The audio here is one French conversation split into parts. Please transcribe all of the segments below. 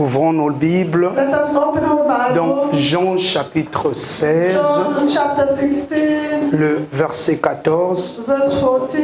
Ouvrons nos Bibles Let us open our dans Bible. Jean chapitre 16, John chapter 16, le verset 14. verse 14,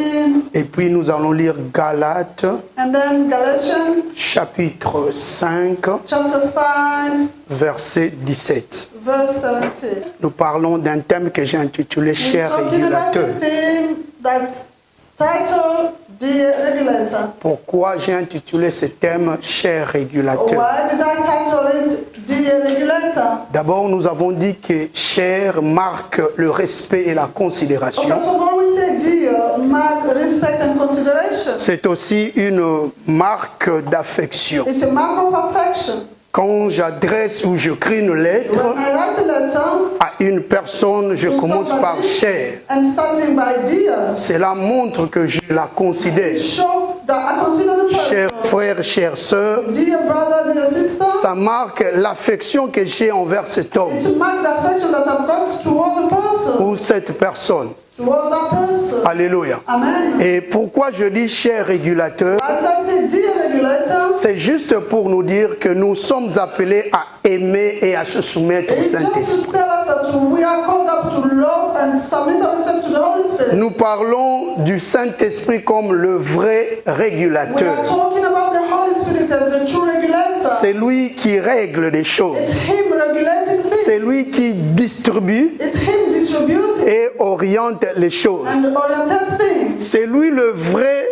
Et puis nous allons lire Galates and then Galatians chapitre 5, chapter 5, verset 17. verse 17. Nous parlons d'un thème que j'ai intitulé « Cher We're talking about régulateur the theme that's titled Dear Regulator. ». Pourquoi j'ai intitulé ce thème « Cher régulateur » Why did I title it Dear Regulator? D'abord, nous avons dit que « cher » marque le respect et la Okay, considération. so when we say dear, mark respect and consideration. C'est aussi une marque d'affection. It's a mark of affection. Quand j'adresse ou j'écris une lettre When I write a letter, à une personne, je commence par « cher ». and starting by dear, Cela montre que je la considère. show that I consider the person. Chers frères, chères sœurs, Dear brother, dear sister, ça marque l'affection que j'ai envers cet homme it's a mark the affection that I've got toward the person, ou cette personne. toward that person. Alléluia. Amen. Et pourquoi je dis cher régulateur? As I say, dear regulator, C'est juste pour nous dire que nous sommes appelés à aimer et à se soumettre au it's just Saint-Esprit. to tell us that we are called up to love and submit ourselves to the Holy Spirit. Nous parlons du Saint-Esprit comme le vrai We are régulateur. talking about the Holy Spirit as the true regulator. C'est lui qui règle les choses. It's Him regulating things. C'est lui qui distribue It's Him distributing et oriente les choses. and oriented things. C'est lui le vrai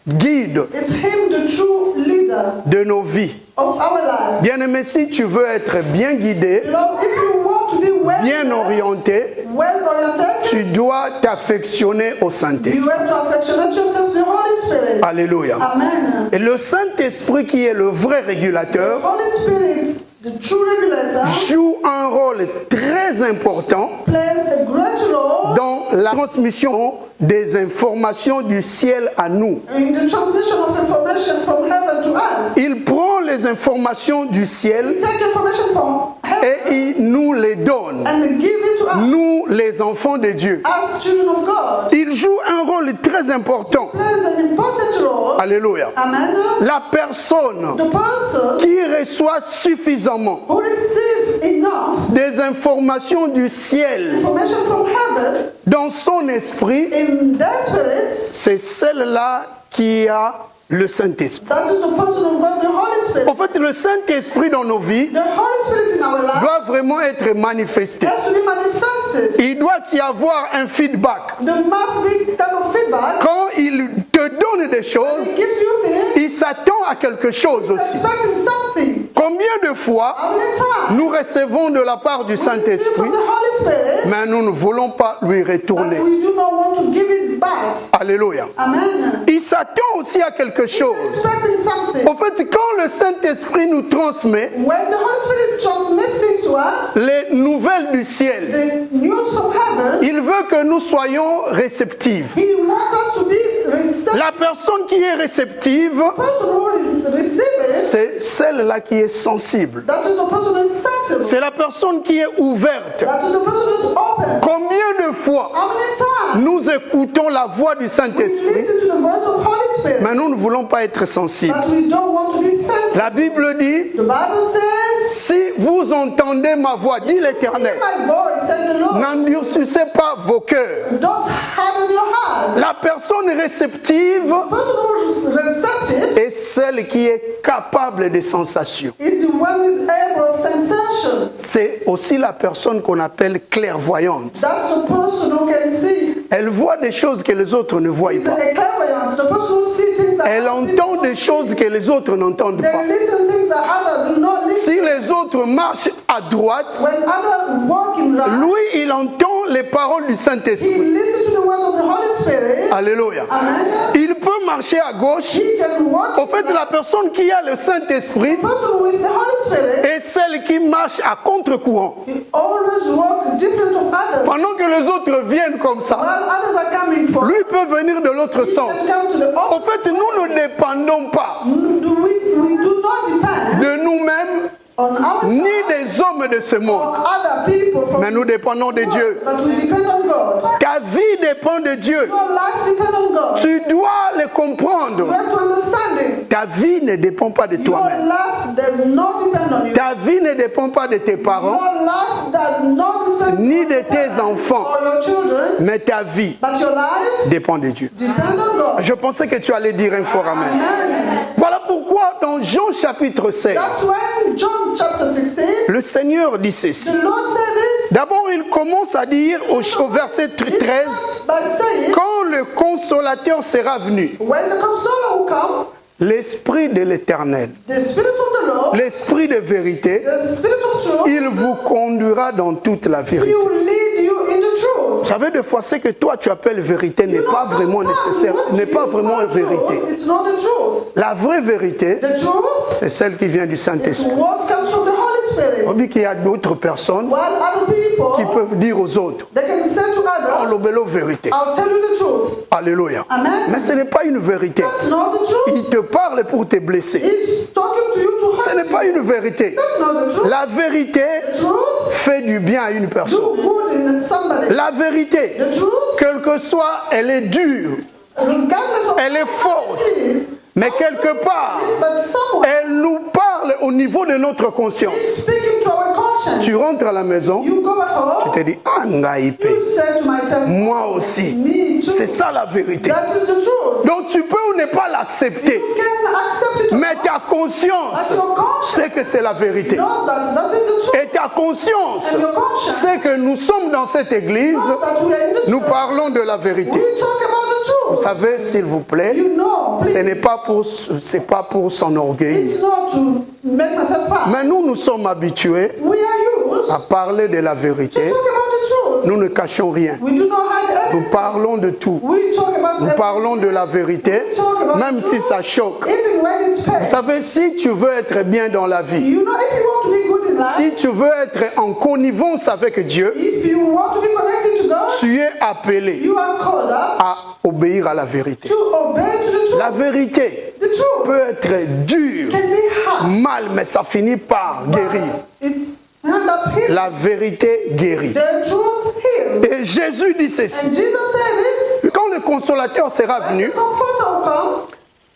guide It's Him the true leader de nos vies. of our lives. Bien-aimé, si tu veux être bien guidé, Lord, if you want to be bien orienté, well oriented, tu dois t'affectionner au you Saint-Esprit. have to affectionate yourself to the Holy Spirit. Alléluia. Amen. Et le Saint-Esprit qui est le vrai régulateur Holy Spirit, the true regulator, joue un rôle très important plays a great role dans la transmission des informations du ciel à nous. in the transmission of information from heaven to us. Il prend les informations du ciel Take information from heaven et il nous les donne. and give it to us Nous, les enfants de Dieu. as children of God. Il joue un rôle très important. Plays an important role. Alléluia. Amen. La personne The person qui reçoit suffisamment who receives enough des informations du ciel information from heaven dans son esprit, in their spirits, c'est celle-là qui a le Saint-Esprit. that is the person who got the Holy Spirit. En fait, le Saint-Esprit dans nos vies The Holy Spirit in our life doit vraiment être manifesté. has to be manifested. Il doit y avoir un feedback. There must be kind of feedback. Quand il te donne des He choses, gives you things, il s'attend à quelque chose aussi. expecting something. Combien de fois How many times nous recevons de la part du we receive Saint-Esprit, from the Holy Spirit, mais nous ne voulons pas lui retourner. but we do not want to give it back. Alléluia. Amen. Il s'attend aussi à quelque chose. Expecting something. En fait, quand le Saint-Esprit nous transmet When the Holy Spirit transmits things to us, les nouvelles du ciel, the news from heaven, il veut que nous soyons réceptifs. He wants us to be receptive. La personne qui est réceptive, The person who is receiving, c'est celle-là qui est sensible. that is the person who is sensible. C'est la personne qui est ouverte. That is the person who is open. Combien de fois How many times nous écoutons la voix du we Saint-Esprit, listen to the voice of Holy Spirit, mais nous ne voulons pas être sensibles. but we don't want to be sensitive. La Bible dit, The Bible says, si vous entendez ma voix, dit l'Éternel, "Hear my voice," said the Lord. n'endurcissez pas vos cœurs. Don't harden your heart. La personne réceptive The person who is receptive est celle qui est capable des sensations. is the one who is able of sensation. C'est aussi la personne qu'on appelle clairvoyante. That's the person who can see. Elle voit des choses que les autres ne voient It's pas. a clairvoyant. The person who sees things that Elle other entend people des choses que les autres n'entendent pas. They listen things that others do not listen. Si les autres marchent à droite, When others walk in right, lui, il entend les paroles du he Saint-Esprit. listens to the word of the Holy Spirit. Alléluia. Amen. Il peut marcher à gauche. He can walk. En fait, la personne qui a le Saint-Esprit The person with the Holy Spirit, est celle qui marche à contre-courant. he always walk different of others. Pendant que les autres viennent comme ça, While others are coming for, lui peut venir de l'autre he sens. can come to the En fait, nous ne dépendons pas we do not depend de nous-mêmes on ni ourselves des hommes hommes de ce monde. or other people from Mais nous dépendons de Dieu. but we depend on God. Ta vie dépend de Dieu. Your life depends on God. Tu dois le You comprendre. have to understand it. Ta vie ne dépend pas de Your toi-même. life does not depend on you. Ta vie ne dépend pas de tes parents, Your life does not depend ni on de your tes parents enfants. or your children, Mais ta vie but your life dépend de Dieu. depends on God. Je pensais que tu allais dire un fort amen. Amen. Voilà pourquoi dans Jean chapitre 16, That's when John chapter 16, le Seigneur dit ceci. the Lord said this. D'abord, il commence à dire au verset 13, By saying, quand le consolateur sera venu, when the consoler will come, l'Esprit de l'Éternel, the Spirit of the Lord, l'Esprit de vérité, the Spirit of truth, il vous conduira dans toute la he vérité. will lead you in the truth. Vous savez, des fois, ce que toi tu appelles vérité n'est pas vraiment nécessaire, n'est pas vraiment vérité. It's not the truth. La vraie vérité, The truth c'est celle qui vient du is Saint-Esprit. what comes from the Holy Spirit. On dit qu'il y a d'autres personnes While other qui people, peuvent dire aux autres, they can say to oh, others, l'obélo vérité. I'll tell you the truth. Alléluia. Amen. Mais ce n'est pas une vérité. That's not the truth. Il te parle pour te blesser. He's talking to you to Ce hurt n'est pas you. une vérité. That's not the truth. La vérité The truth, fait du bien à une personne. do good in somebody. La vérité, The truth, quelle que soit, elle est dure, regardless of elle est forte, what it is, mais quelque part, but someone elle nous parle au niveau de notre conscience. is speaking to our conscience. Tu rentres à la maison, You go back tu home, te dis, ah, ngaïpe, you say to myself, moi aussi. me too. C'est ça la vérité. That is the truth. Donc tu peux ou ne pas l'accepter, You can accept it. mais ta conscience sait que c'est la vérité. Knows that is the truth. Et ta conscience And your conscience sait que nous sommes dans cette église, knows that we are in the nous truth. parlons de la vérité. We talk about the Vous truth. savez, s'il vous plaît, You know, ce please. n'est pas pour, c'est pas pour s'enorgueillir. It's not to make myself proud. Mais nous sommes habitués We are used à parler de la to vérité. talk about the truth. Nous ne cachons rien. We do not hide Nous anything. parlons de tout. We talk about Nous parlons de la vérité, même si ça choque. even when it's Vous pain. savez, si tu veux être bien dans la vie, You know, if you want to be good in life, si tu veux être en connivence avec Dieu, if you want to be connected to God, tu es appelé you are called up à obéir à la vérité. to obey to the truth. La vérité The truth peut être dure, can be hard. mal, mais ça finit par guérir. It's hand up here. La vérité guérit. The truth heals. Et Jésus dit ceci. And Jesus said this. Quand le consolateur sera When venu, the comforter will come,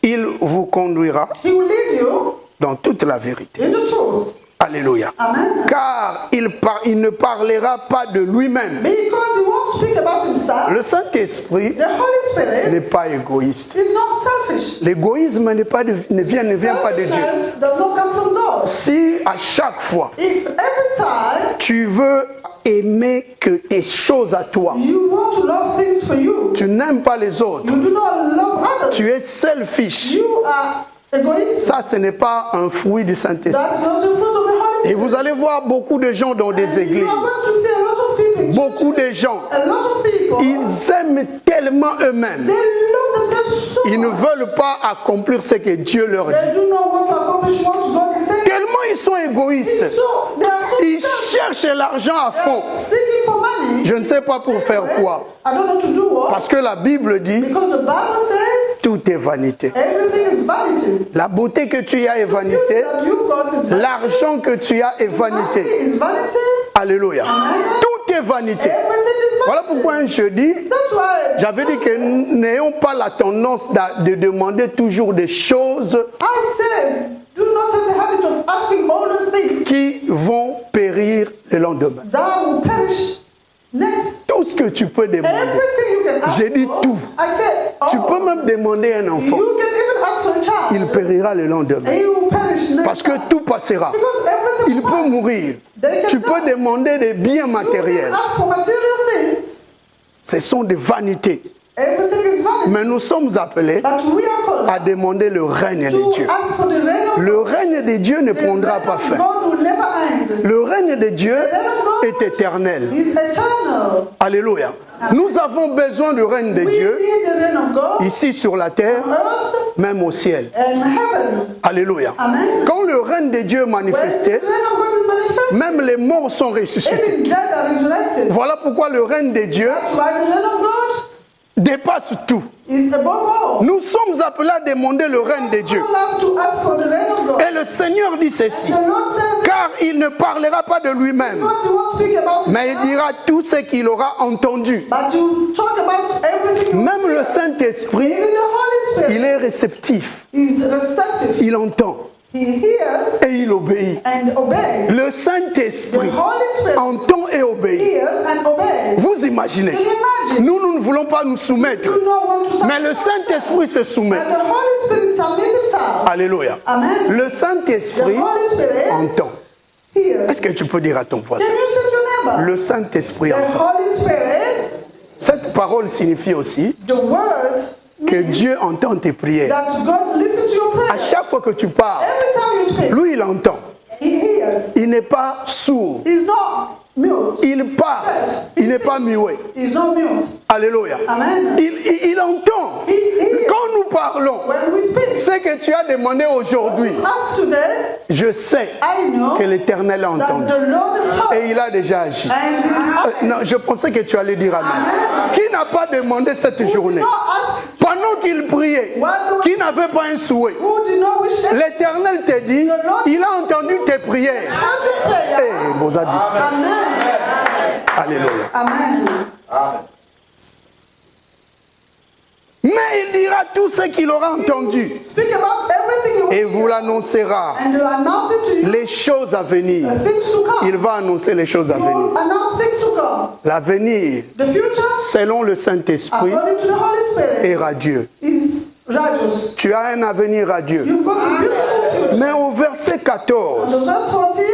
il vous conduira he will lead you dans toute la vérité. in the truth. Alléluia. Amen. Car il ne parlera pas de lui-même. Because he won't speak about himself. Le Saint-Esprit The Holy n'est Spirit pas égoïste. is not selfish. L'égoïsme ne vient pas de Dieu. Selfishness does not come from God. Si à chaque fois If every time tu veux aimer que tes choses à toi, you want to love things for you, tu n'aimes pas les autres, you do not love others, tu es selfish, you are egoistic. ça ce n'est pas un fruit du Saint-Esprit. That's not the fruit of the Holy Et Spirit. vous allez voir beaucoup de gens dans des And you églises, are going to see a lot of people in beaucoup church, de gens, a lot of people, ils aiment tellement eux-mêmes. they love themselves so Ils ne much. veulent pas accomplir ce que Dieu leur dit. They do not want to accomplish what God is saying. Tellement ils sont égoïstes. So they are so Ils selfish. cherchent l'argent à They fond. are seeking for money. Je ne sais pas pour faire quoi. I don't know to do what. Parce que la Bible dit, Because the Bible says tout est vanité. everything is vanity. La beauté que tu as est vanité. That you've got is vanity. L'argent que tu as est vanité. Is vanity. Alléluia. Tout est vanité. Everything is Voilà vanity. pourquoi un jeudi, That's why j'avais dit que n'ayons pas la tendance de demander toujours des choses I said, do not have the habit of asking all those things qui vont périr le lendemain. that will perish next. Tout ce que tu peux demander. Everything you can ask J'ai dit for, tout. I said, Tu peux même demander à un enfant. you can even ask for a child. Il périra le lendemain. And he will perish next. Parce que tout passera. Because everything Il will peut pass. mourir. They can Tu peux die. demander des biens You matériels. can ask for material things. Ce sont des vanités. Everything is vanity. Mais nous sommes appelés But we are called à demander le règne de to Dieu. ask for the reign of Le règne de Dieu ne God. prendra The pas reign of fin. God will never end. Le règne de Dieu est éternel. It's eternal. Alléluia. Nous avons besoin du règne de We Dieu need the reign of God ici sur la terre, on earth même au ciel. and heaven. Alléluia. Amen. Quand le règne de Dieu est When the manifesté, reign of God is manifest, même les morts sont ressuscités. even dead are resurrected. Voilà pourquoi le règne de Dieu That's why the reign of God dépasse tout. is above all. Nous sommes appelés à demander le règne de Dieu. We are allowed to ask for the reign of God. Et le Seigneur dit ceci, The Lord said, car il ne parlera pas de lui-même, because you won't speak about mais il dira tout ce qu'il aura entendu. but you talk about everything. Même le Saint-Esprit, Even the Holy Spirit il est réceptif, is receptive. il entend He hears et il obéit. and obeys. Le The Saint-Esprit Holy Spirit entend et obéit. hears and obeys. Vous imaginez, Can you imagine? nous ne voulons pas nous soumettre, You don't want to mais le Saint-Esprit se soumet. And the Holy Spirit submits himself. Alléluia. Amen. Le The Saint-Esprit Holy Spirit entend. hears. Est-ce que tu peux dire à ton voisin, Can you say to your neighbor? le Saint-Esprit The entend. Holy Spirit, Cette parole signifie aussi the word que Dieu entend tes prières. that God listens to your À prayer. chaque fois que tu parles, Every time you speak, lui il entend. he hears. Il n'est pas sourd. He's not mute. Il parle. Il n'est pas muet. He's not mute. Alléluia. Amen. Il entend. He hears. Quand nous parlons, When we speak, ce que tu as demandé aujourd'hui, ask today, je sais I know que l'Éternel a that entendu. the Lord is Et heard. il a déjà agi. And he Non, je pensais que tu allais dire Amen. Qui n'a pas demandé cette journée? did not ask, Pendant qu'il priait, qui n'avait pas un souhait? who did not wish to L'Éternel te dit, il a entendu tes prières. the prayer. Eh, vous avez dit ça. Amen. Alléluia. Amen. Mais il dira tout ce qu'il aura entendu Speak about everything you et vous l'annoncera. and you announce it to you. Les choses à venir. Things to come. Il va annoncer les choses à You venir. announce things to come. L'avenir, The future, selon le Saint-Esprit, according to the Holy Spirit, est radieux. is righteous. Tu as un avenir radieux. You've got a beautiful future. Mais au verset On 14, the verse 14,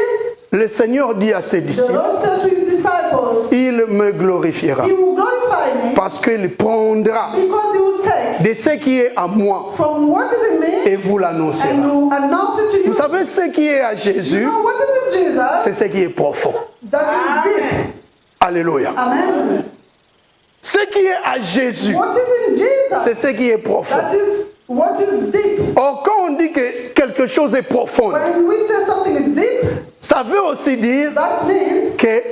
le Seigneur dit à ses the disciples, Lord said to his disciples, il me glorifiera He will glorify me parce qu'il prendra because He will take de ce qui est à moi from what is in me et vous l'annoncera. and will announce it to you. Vous savez, ce qui est à Jésus, You know what is in Jesus? c'est ce qui est profond. That is deep. Alléluia. Amen. Ce qui est à Jésus, What is in c'est Jesus? ce qui est profond. That is what is deep. Or, quand on dit que quelque chose est profond, When we say something is deep, ça veut aussi dire that means que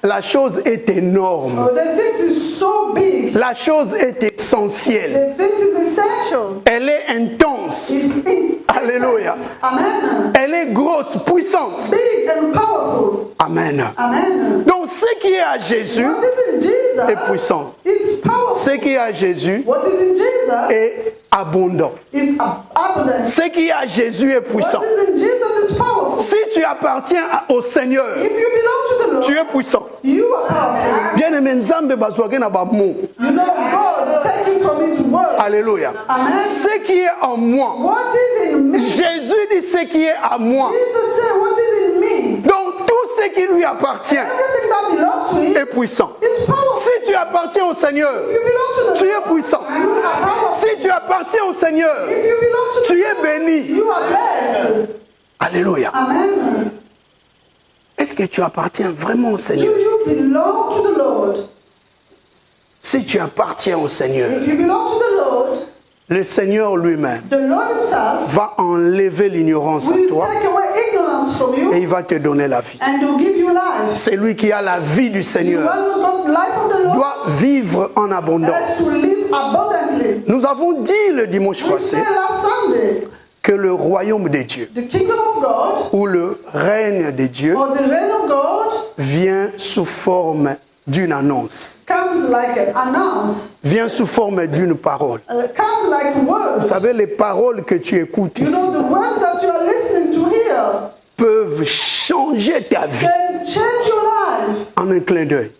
la chose est énorme. the thing is so big. La chose est essentielle. The thing is essential. Elle est intense. It's in. Alléluia. Amen. Elle est grosse, puissante. Big and powerful. Amen. Amen. Donc, ce qui est à Jésus What is in Jesus est puissant. is powerful. Ce qui est à Jésus What is in Jesus est abondant. is abundant. Ce qui est à Jésus est puissant. What is in Jesus is powerful. Si tu appartiens au Seigneur, If you belong to the tu Lord, es puissant. you are powerful. Bien aimé, Nzambe bazwake na ba mo. You know God is taking from His word. Alléluia. Amen. Ce qui est en moi. What is in me? Jésus dit ce qui est à moi. Jesus said, what is in me? Donc tout ce qui lui appartient Everything that belongs to Him est puissant. is powerful. Si tu appartiens au Seigneur, If you belong to tu the es puissant. you are powerful. Si tu appartiens au Seigneur, If you belong to tu es béni. you are blessed. Alléluia. Amen. Est-ce que tu appartiens vraiment au Do Seigneur? you belong to the Lord? Si tu appartiens au Seigneur, If you belong to the Lord, le Seigneur lui-même the Lord Himself va enlever l'ignorance à will toi take away ignorance from et you il va te donner la vie. and will give you life. C'est lui qui a la vie du The Seigneur one who's got the life of the Lord doit vivre en has abondance. to live abundantly. Nous avons dit le dimanche We passé said last Sunday, que le royaume de Dieu the kingdom of God ou le règne de Dieu or the reign of God vient sous forme d'une annonce, comes like an announce, vient sous forme d'une parole. comes like Vous words. savez, les paroles que tu écoutes You ici know, the words that you are listening to here peuvent changer ta vie can change your life en un clin d'œil.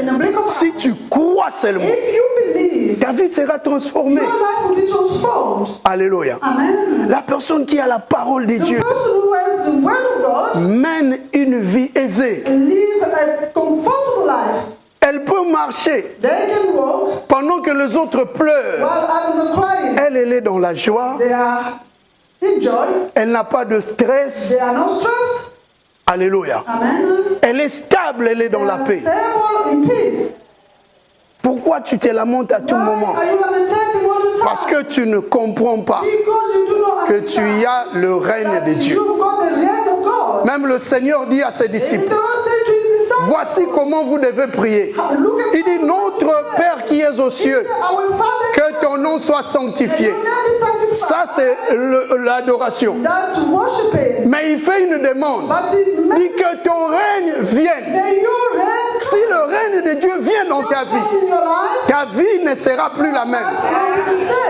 in a blink of an Si tu crois seulement, eye. If you believe, ta vie sera transformée. your life will be transformed. Alléluia. Amen. La personne qui a la parole de The Dieu person who has the word of God mène une vie aisée. live a comfortable life. Elle peut marcher They can walk pendant que les autres pleurent. while others are crying. Elle est dans la joie. They are in joy. Elle n'a pas de stress. They are not stressed. Alléluia. Amen. Elle est stable, elle est dans They la are paix. stable in peace. Pourquoi tu te lamentes à tout Why moment? are you lamentating all the time? Parce que tu ne comprends pas Because you do not que understand tu as le règne that de Dieu. you've got the reign of God. Même le Seigneur dit à ses And the disciples, Lord said to His voici comment vous devez prier. Il dit, notre Père qui es aux cieux, Our Father, que ton nom soit sanctifié. your name is sanctified. Ça, c'est l'adoration. That's worshiping. Mais il fait une demande. But it Il may, dit que ton règne vienne. may your reign Si le règne de Dieu vient dans ta vie, come in your life. ta vie ne sera plus la même.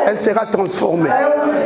Elle sera transformée.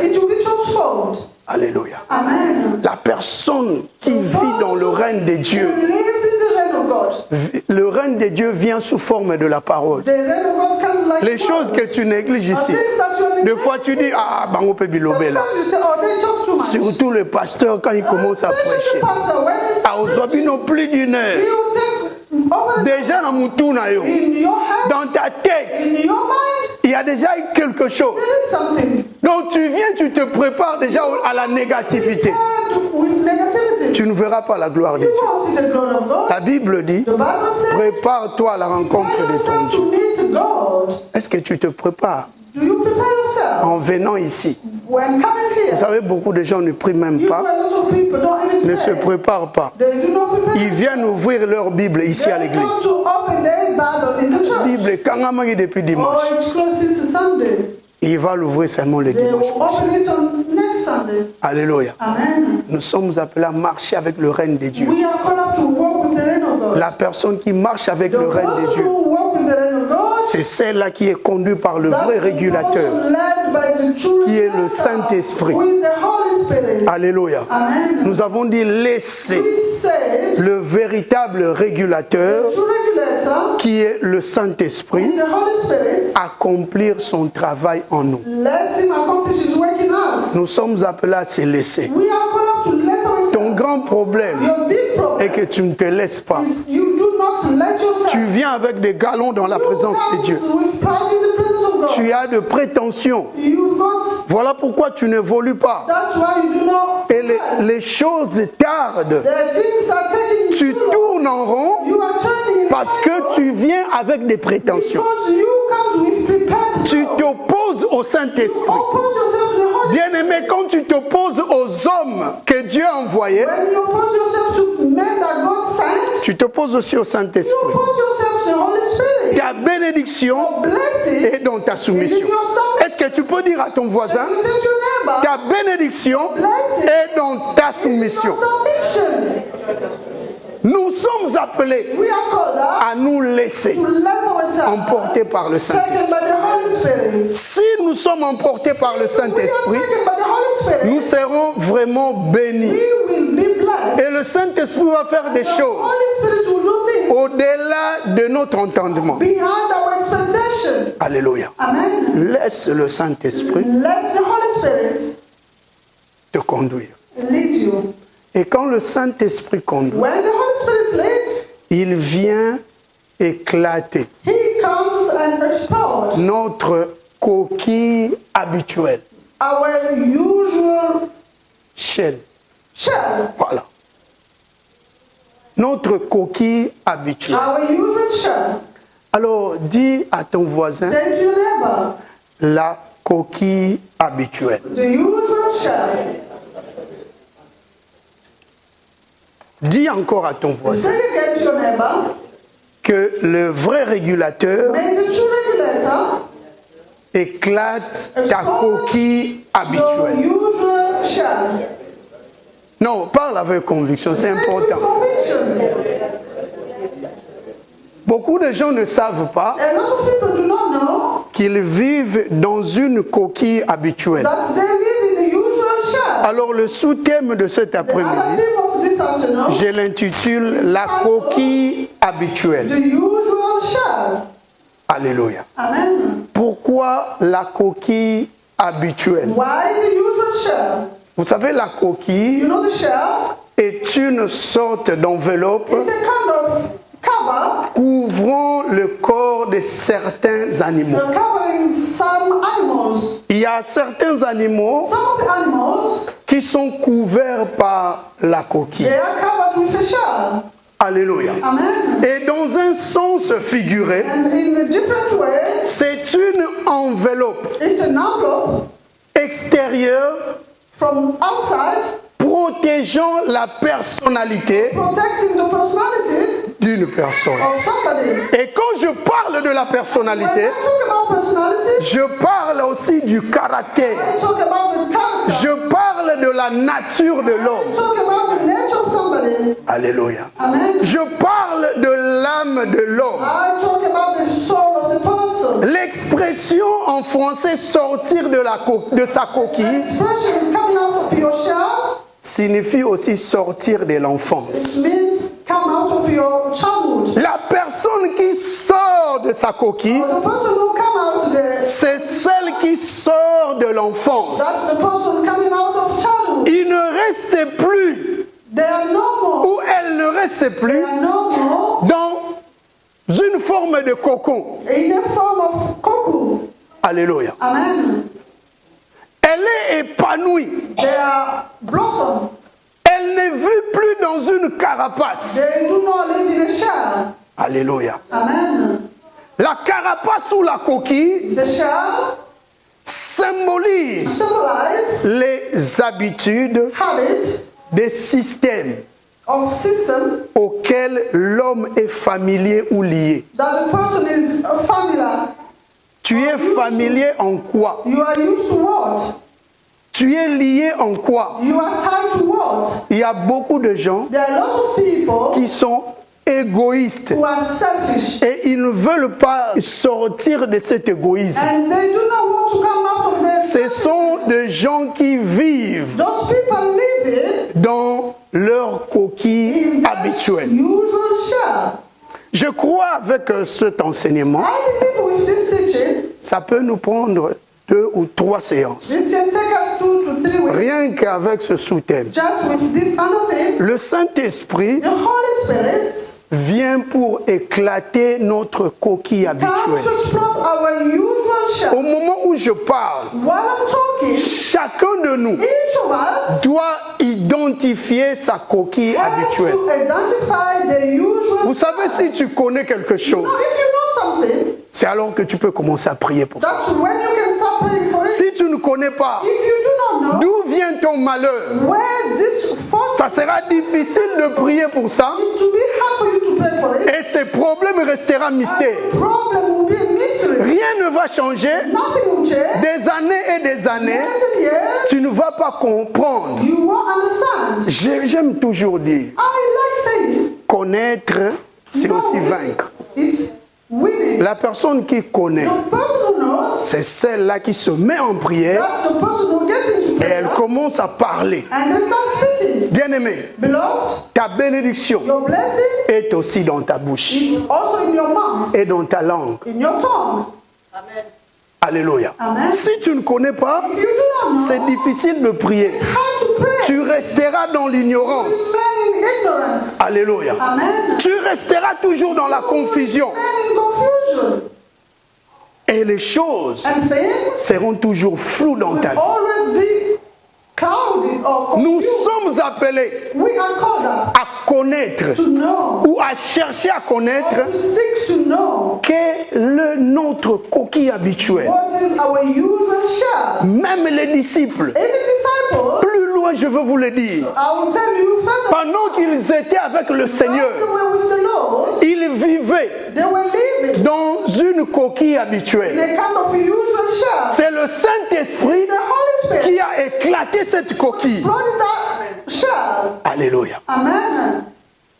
It will be transformed. Alléluia. Amen. La personne qui vit dans le règne de Dieu, Who lives in the reign of God. le règne de Dieu vient sous forme de la parole. The reign of God comes like Les choses que tu négliges ici, things that you are des fois tu dis, ah, bango pe bilobe là. Sometimes you say, oh, they talk too much. Surtout le pasteur quand il commence à Especially prêcher. the pastor, when he's Ah, aujourd'hui, non plus d'une heure. you take over the Déjà dans mon tour, in your head, dans ta tête, in your mind, il y a déjà eu quelque chose. there is something. Donc tu viens, tu te prépares déjà à la négativité. And with negativity, Tu ne verras pas la gloire de you Dieu. won't see the glory of God. La Bible dit, The Bible says, prépare-toi à la rencontre prepare de ton yourself Dieu. to meet God. Est-ce que tu te prépares Do you prepare yourself en venant ici? when coming Vous here? savez, beaucoup de gens ne prient même You know, pas, a lot of people don't even ne se pray. préparent pas. They do not prepare. Ils viennent ouvrir leur Bible ici à They l'église. come to open their Bible in the church. Bible, kangamaki depuis dimanche. Or it's closed since Sunday. Il va l'ouvrir seulement le They dimanche will prochain. open it on next Sunday. Alléluia. Amen. Nous sommes appelés à marcher avec le règne de Dieu. We are called up to walk with the reign of God. La personne qui marche avec The le règne de person Dieu, who walk with the reign of God, c'est celle-là qui est conduite par le vrai that's régulateur, the person led by the true qui est le regulator, Saint-Esprit. who is the Holy Spirit. Alléluia. Amen. Nous avons dit laisser We said le véritable régulateur, the true regulator, qui est le who Saint-Esprit, is the Holy Spirit, accomplir son travail en nous. let him accomplish his work in us. Nous sommes appelés à se laisser. We are called up to let Ton ourselves. grand problème Your big est problem que tu ne te laisses pas. is you do not let yourself. Tu viens avec des galons dans la présence de Dieu. With pride in the presence of God. Tu as de prétentions. You've got. Voilà pourquoi tu n'évolues pas. That's why you do not. Et les choses tardent. The things are taking Tu too long. tournes en rond You are turning in parce que circles tu viens avec des prétentions. because you come with prepared. Tu thoughts. t'opposes au Saint-Esprit. Oppose yourself to the Holy. Bien-aimé, quand tu t'opposes aux hommes que Dieu a envoyés, When you oppose yourself to men that God sent, tu t'opposes aussi au you Saint-Esprit. oppose yourself to the Holy Spirit. Ta bénédiction Blessing est dans ta soumission. Est-ce que tu peux dire à ton voisin, you say to your neighbor, ta bénédiction est dans ta soumission? submission. Nous sommes appelés We are called up à nous laisser to let ourselves emporter par le taken Saint-Esprit. by the Holy Spirit. Si nous sommes emportés par le We are Saint-Esprit, taken by the Holy Spirit. nous serons vraiment bénis. We will be blessed. Et le Saint-Esprit va faire des The choses Holy Spirit will do things au-delà de notre entendement. behind our expectation. Alléluia. Amen. Laisse le Saint-Esprit Let the Holy Spirit te conduire. lead you. Et quand le Saint-Esprit conduit, When the Holy Spirit leads, il vient éclater He comes and explodes notre coquille habituelle. our usual Shell. shell. Voilà. Notre coquille habituelle. Our usual shell. Alors, dis à ton voisin, Say to your neighbor, la coquille habituelle. the usual shell. Dis encore à ton voisin Say again to your neighbor, que le vrai régulateur may the true regulator éclate ta coquille your habituelle. usual shell. Non, parle avec conviction, c'est Say with important. conviction. Beaucoup de gens ne savent pas A lot of people do not know qu'ils vivent dans une coquille habituelle. that they live in the usual shell. Alors le sous-thème de cet The other après-midi, theme of this afternoon, je l'intitule La coquille habituelle. the usual shell. Alléluia. Amen. Pourquoi la coquille habituelle? Why the usual shell? Vous savez, la coquille You know the shell? est une sorte d'enveloppe It's a kind of cover couvrant le corps de certains animaux. covering some animals. Il y a certains animaux Some of the animals, qui sont couverts par la coquille. they are covered with a shell. Alléluia. Amen. Et dans un sens figuré, And in a different way, c'est une enveloppe it's an envelope extérieure from outside, protégeant la personnalité protecting the personality d'une personne. of somebody. Et quand je parle de la When personnalité, I talk about personality, je parle aussi du caractère. I talk about the character. Je parle de la nature de I l'homme. talk about the nature of somebody. Alléluia. Amen. Je parle de l'âme de l'homme. I talk about the soul of the person. L'expression en français sortir de sa coquille Expression coming out of your shell signifie aussi sortir de l'enfance. means come out of your childhood. La personne qui sort de sa coquille, Or the person who come out there, c'est celle qui sort de l'enfance. that's the person coming out of childhood. Il ne reste plus, They are no more. ou elle ne reste They plus, are no more dans une forme de cocon. in a form of cocoon. Alléluia. Amen. Elle est épanouie. They are blossomed. Elle n'est vue plus dans une carapace. They do not live in a shell. Alléluia. Amen. La carapace ou la coquille The shell symbolise symbolize les habitudes habits des systèmes of system auxquels l'homme est familier ou lié. that the person is familiar. Tu es familier en quoi? You are used to what? Tu es lié en quoi? You are tied to what? Il y a beaucoup de gens There are a lot of people qui sont égoïstes who are selfish et ils ne veulent pas sortir de cet égoïsme. and they do not want to come out of their Ce sont des gens qui vivent Those people live dans leur coquille in their habituelle. usual shell. Je crois avec cet enseignement, I believe with this teaching, ça peut nous prendre 2 ou 3 séances. this can take us 2 to 3 weeks. Rien qu'avec ce sous-thème. Just with this other thing, Le Saint-Esprit the Holy Spirit vient pour éclater notre coquille comes habituelle. to explode our usual Au shell. moment où je parle, While I'm talking, chacun de nous each of us doit identifier sa coquille has habituelle. to identify the usual Vous savez, si tu connais quelque chose, Now, if you know something, c'est alors que tu peux commencer à prier pour ça. that's when you can start praying for it. Si tu ne connais pas If you do not know d'où vient ton malheur, where this force ça sera difficile de prier pour ça it will be hard for you to pray for it. et ce problème restera mystère. The problem will be a mystery. Rien ne va changer. Nothing will change. Des années et des années, Years and years, tu ne vas pas comprendre. you won't understand. J'aime toujours dire, I like saying, connaître, c'est aussi vaincre. it's winning. La personne qui connaît, The person who knows, c'est celle-là qui se met en prière that's the person who gets into et prayer elle commence à parler. and they start speaking. Bien-aimé, Beloved, ta bénédiction your blessing est aussi dans ta bouche is also in your mouth, et dans ta langue. in your tongue. Alléluia. Amen. Si tu ne connais pas, If you do not know, c'est difficile de prier. it's hard to pray. Tu resteras dans l'ignorance. Remain in ignorance. Alléluia. Amen. Tu resteras toujours dans la confusion. Remain in confusion. Et les choses And things seront toujours floues dans ta vie. always be cloudy or Nous confused. sommes appelés We are called up à connaître to know, ou à chercher à connaître or to seek to know quelle est notre coquille habituelle. what is our usual shell. Même les disciples, Every disciple, plus loin je veux vous le dire, I will tell you further, pendant qu'ils étaient avec le Seigneur, they were with the Lord, ils vivaient they were living dans une coquille in habituelle. a kind of usual shell. C'est le Saint-Esprit The Holy Spirit qui a éclaté cette coquille. brought that shell. Alléluia. Amen.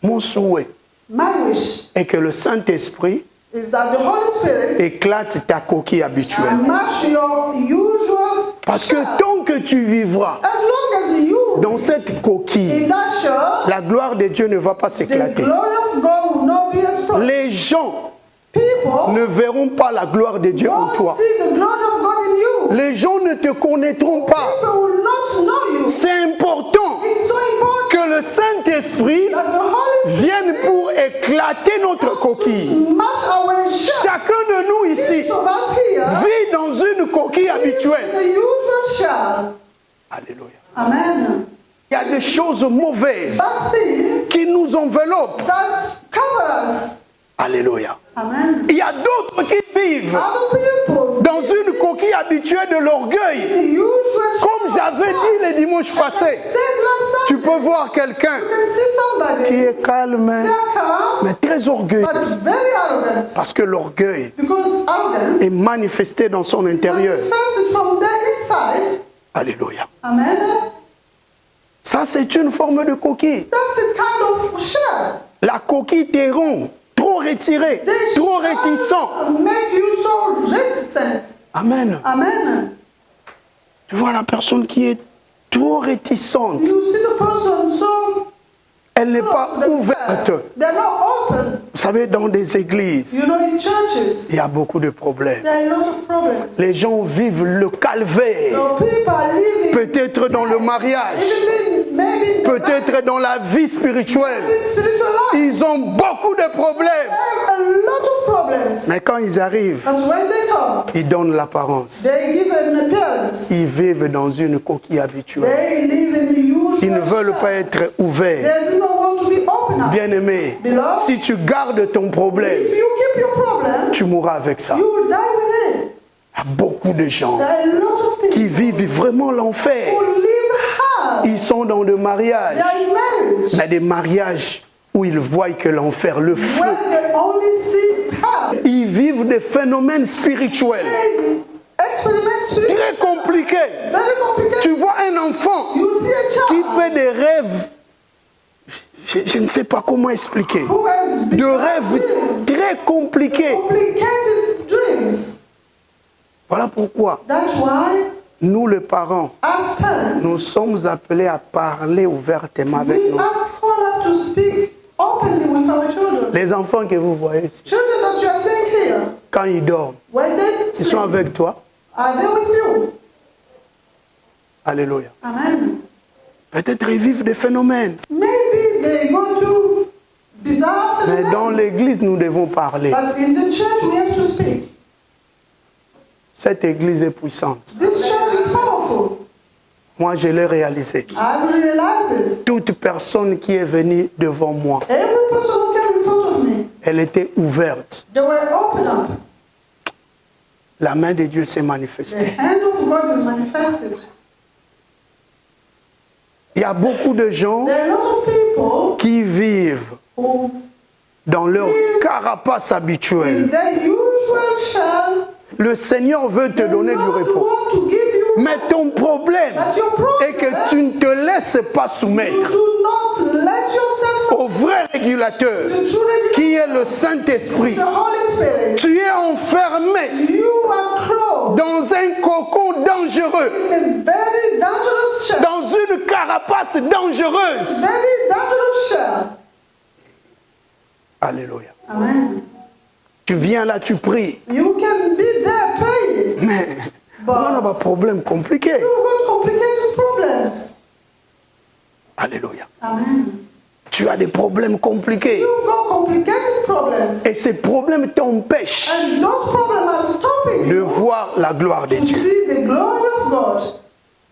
Mon souhait My wish est que le Saint-Esprit is that the Holy Spirit éclate ta coquille habituelle. match your usual Parce que shell. tant que tu vivras As long as you dans cette coquille, in that shell, la gloire de Dieu ne va pas the s'éclater. glory of God will not be exposed. Les gens People ne verront pas la gloire de Dieu en won't toi. see the glory of God in you. Les gens ne te connaîtront pas. People will not know you. C'est important It's so important que le Saint-Esprit that the Holy vienne pour éclater notre coquille. Spirit match our shell. Chacun de nous ici Each of us here vit dans une coquille in habituelle. the usual shell. Alléluia. Amen. Il y a des choses mauvaises Bad things qui nous enveloppent. that cover us. Alléluia. Amen. Il y a d'autres qui vivent Other people dans une coquille habituelle de l'orgueil. in the usual Comme j'avais dit le dimanche passé, tu peux voir quelqu'un qui est calme, mais très orgueilleux. Parce que l'orgueil est manifesté dans son intérieur. Alléluia. Amen. Ça, c'est une forme de coquille. That's a kind of shell. La coquille te rend trop retiré, trop réticent. Make you so reticent. Amen. Amen. Tu vois la personne qui est trop réticente. You see the person so Elle n'est pas ouverte. they're not open. Vous savez, dans des églises, You know, in churches, il y a beaucoup de problèmes. there are a lot of problems. Les gens vivent le calvaire. So people are living, Peut-être dans le mariage, maybe peut-être dans la vie spirituelle. in spiritual life. Ils ont beaucoup de problèmes. They have a lot of problems. Mais quand ils arrivent, But when they come, ils donnent l'apparence. they give an appearance. Ils vivent dans une coquille habituelle. They live in the usual Ils ne veulent shell. pas être ouverts. They do not want to be open up. Bien-aimé, si tu gardes ton problème, If you keep your problem, tu mourras avec ça. you will die with it. Il y a beaucoup de gens There are a lot of people qui vivent vraiment l'enfer. who live hard. Ils sont dans des They mariages, are in marriage. mais des mariages où ils voient que l'enfer, le feu. When they only see hard. Ils vivent des phénomènes spirituels They experiment spiritually. très compliqués. Very complicated. Tu vois un enfant You see a qui child fait des rêves, je ne sais pas comment expliquer, who has de bizarre rêves dreams, très compliqués. complicated dreams. Voilà pourquoi That's why, nous, les parents, as parents, nous sommes appelés à parler ouvertement avec we nous. are called up to speak openly with our children. Les enfants que vous voyez ici, Children that you are seeing here, quand ils dorment, when they ils sont sleep, avec toi. are they with you? Alléluia. Amen. Peut-être ils vivent des phénomènes. Maybe they go through bizarre Mais phenomena. dans l'église, nous devons parler. But in the church, we have to speak. Cette église est puissante. This church is powerful. Moi, je l'ai réalisé. I realize it. Toute personne qui est venue devant moi, Every person who came in front of me, elle était ouverte. they were open up. La main de Dieu s'est The manifestée. hand of God is manifested. Il y a beaucoup de gens There are a lot of people qui vivent who, dans leur carapace habituelle. in their usual shell, Le Seigneur veut te the donner du Lord repos. want to give you Mais ton problème But your problem est que tu ne te laisses pas soumettre you do not let yourself au vrai régulateur the true regulator, qui est le Saint-Esprit. the Holy Spirit. Tu es enfermé You are clothed dans un cocon dangereux, in a very dangerous shell. dans une carapace dangereuse. Very dangerous shell. Alléluia. Amen. Tu viens là, tu pries. You can be there praying. Mais on a un problème compliqué. You've got complicated problems. Alléluia. Amen. Tu as des problèmes compliqués. You've got complicated problems. Et ces problèmes t'empêchent And those problems are stopping de you voir la gloire de to Dieu. see the glory of God.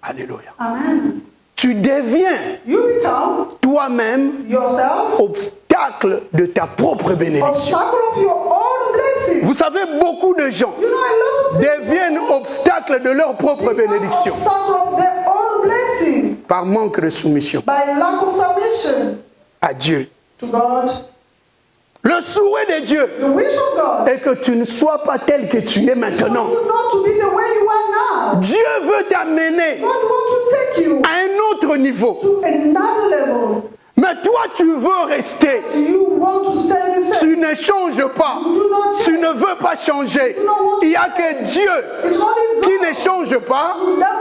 Alléluia. Amen. Tu deviens You become toi-même yourself obstacle de ta propre bénédiction. obstacle of your own blessing. Vous savez, beaucoup de gens You know, a lot of people deviennent obstacle de leur propre become bénédiction obstacle of their own blessing par manque de soumission by lack of submission à Dieu. to God. Le souhait de Dieu The wish of God est que tu ne sois pas tel que tu es maintenant. you not to be the way you are now. Dieu veut t'amener God wants to take you à un autre niveau. to another level. Mais toi, tu veux rester. Do you want to stay the same? Tu ne changes pas. You do not Tu change. ne veux pas changer. Il n'y a que Dieu It's only qui God ne change pas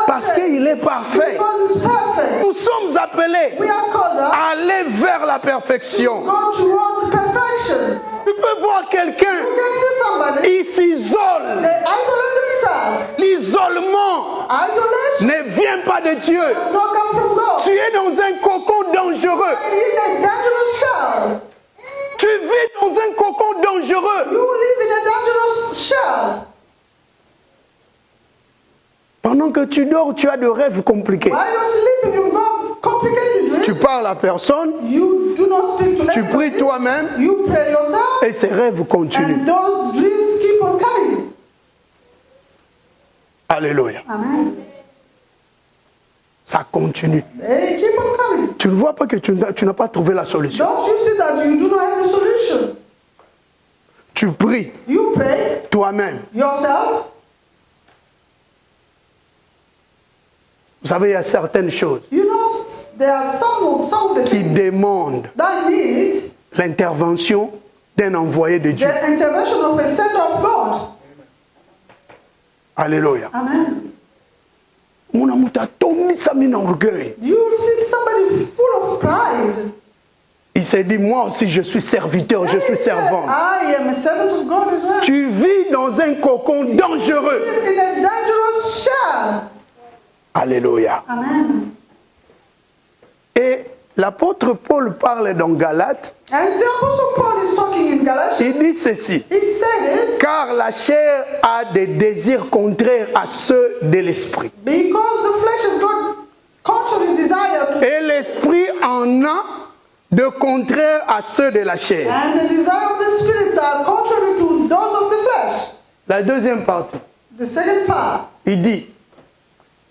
parce qu'il est parfait. because it's perfect. Nous sommes appelés We are called up à aller vers la perfection. go toward perfection. Tu peux voir quelqu'un, You can see somebody, il s'isole. they isolate themselves. L'isolement Isolation ne vient pas de Dieu. does not come from God. Tu es dans un cocon dangereux. In a dangerous shell. Tu vis dans un cocon dangereux. You live in a dangerous shell. Pendant que tu dors, tu as de rêves compliqués. While you're sleeping, you've got complicated dreams. Tu parles à personne, You do not speak to tu anybody. pries toi-même You pray yourself, et ces rêves continuent. and those dreams keep on coming. Alléluia. Amen. Ça continue. They keep on coming. Tu ne vois pas que tu n'as pas trouvé la solution. Don't you see that you do not have the solution? Tu pries You pray toi-même. yourself. Vous savez, il y a certaines choses You know, there are some of the qui things demandent that need l'intervention d'un envoyé de Dieu. the intervention of a sender of God. Alléluia. Amen. Mon amour, t'as tombé ça mis en orgueil. You see somebody full of pride. Il s'est dit, moi aussi je suis serviteur, je suis servante. I am a servant of God as well. Tu vis dans un cocon dangereux. In a dangerous shell. Alléluia. Amen. Et l'apôtre Paul parle dans Galates, And the Apostle Paul is talking in Galatians. il dit ceci. He said it Car la chair a des désirs contraires à ceux de l'esprit. because the flesh has got contrary desire to, Et l'esprit en a de contraires à ceux de la chair. and the desire of the spirit are contrary to those of the flesh. La deuxième partie, The second part. il dit,